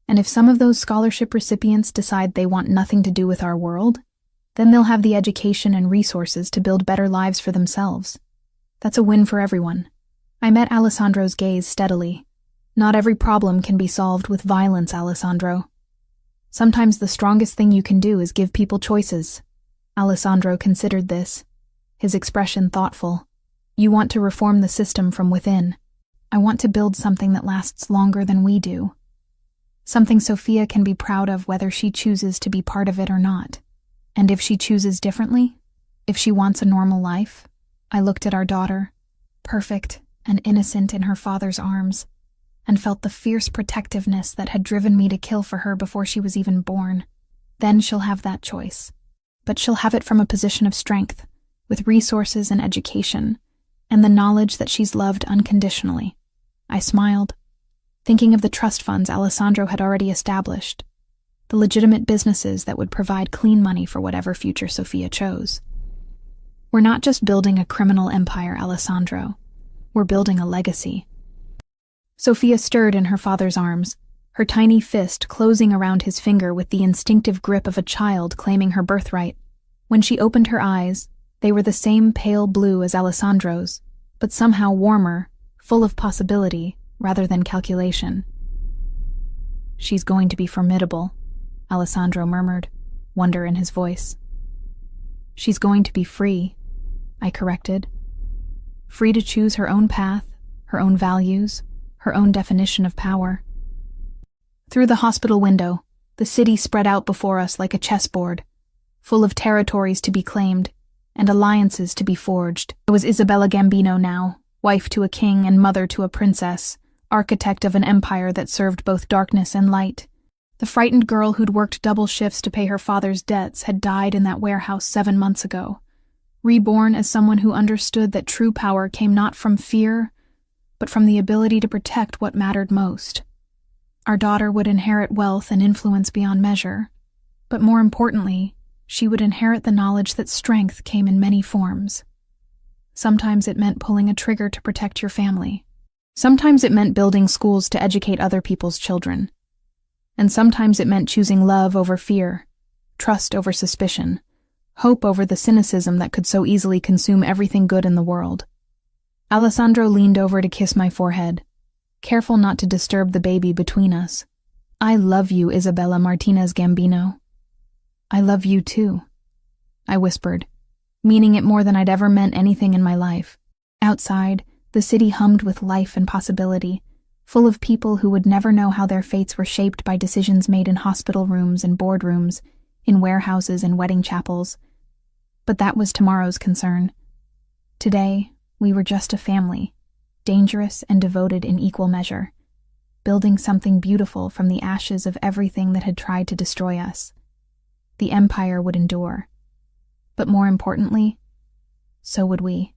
And if some of those scholarship recipients decide they want nothing to do with our world, then they'll have the education and resources to build better lives for themselves. That's a win for everyone. I met Alessandro's gaze steadily. Not every problem can be solved with violence, Alessandro. Sometimes the strongest thing you can do is give people choices. Alessandro considered this, his expression thoughtful. You want to reform the system from within. I want to build something that lasts longer than we do. Something Sophia can be proud of whether she chooses to be part of it or not. And if she chooses differently, if she wants a normal life, I looked at our daughter, perfect and innocent in her father's arms, and felt the fierce protectiveness that had driven me to kill for her before she was even born. Then she'll have that choice. But she'll have it from a position of strength, with resources and education, and the knowledge that she's loved unconditionally. I smiled, thinking of the trust funds Alessandro had already established, the legitimate businesses that would provide clean money for whatever future Sophia chose. We're not just building a criminal empire, Alessandro. We're building a legacy. Sophia stirred in her father's arms, her tiny fist closing around his finger with the instinctive grip of a child claiming her birthright. When she opened her eyes, they were the same pale blue as Alessandro's, but somehow warmer, full of possibility rather than calculation. She's going to be formidable, Alessandro murmured, wonder in his voice. She's going to be free, I corrected. Free to choose her own path, her own values, her own definition of power. Through the hospital window, the city spread out before us like a chessboard, full of territories to be claimed and alliances to be forged. I was Isabella Gambino now, wife to a king and mother to a princess, architect of an empire that served both darkness and light. The frightened girl who'd worked double shifts to pay her father's debts had died in that warehouse 7 months ago, reborn as someone who understood that true power came not from fear, but from the ability to protect what mattered most. Our daughter would inherit wealth and influence beyond measure, but more importantly, she would inherit the knowledge that strength came in many forms. Sometimes it meant pulling a trigger to protect your family. Sometimes it meant building schools to educate other people's children. And sometimes it meant choosing love over fear, trust over suspicion, hope over the cynicism that could so easily consume everything good in the world. Alessandro leaned over to kiss my forehead, careful not to disturb the baby between us. I love you, Isabella Martinez Gambino. I love you too, I whispered, meaning it more than I'd ever meant anything in my life. Outside, the city hummed with life and possibility, full of people who would never know how their fates were shaped by decisions made in hospital rooms and boardrooms, in warehouses and wedding chapels. But that was tomorrow's concern. Today, we were just a family, dangerous and devoted in equal measure, building something beautiful from the ashes of everything that had tried to destroy us. The empire would endure. But more importantly, so would we.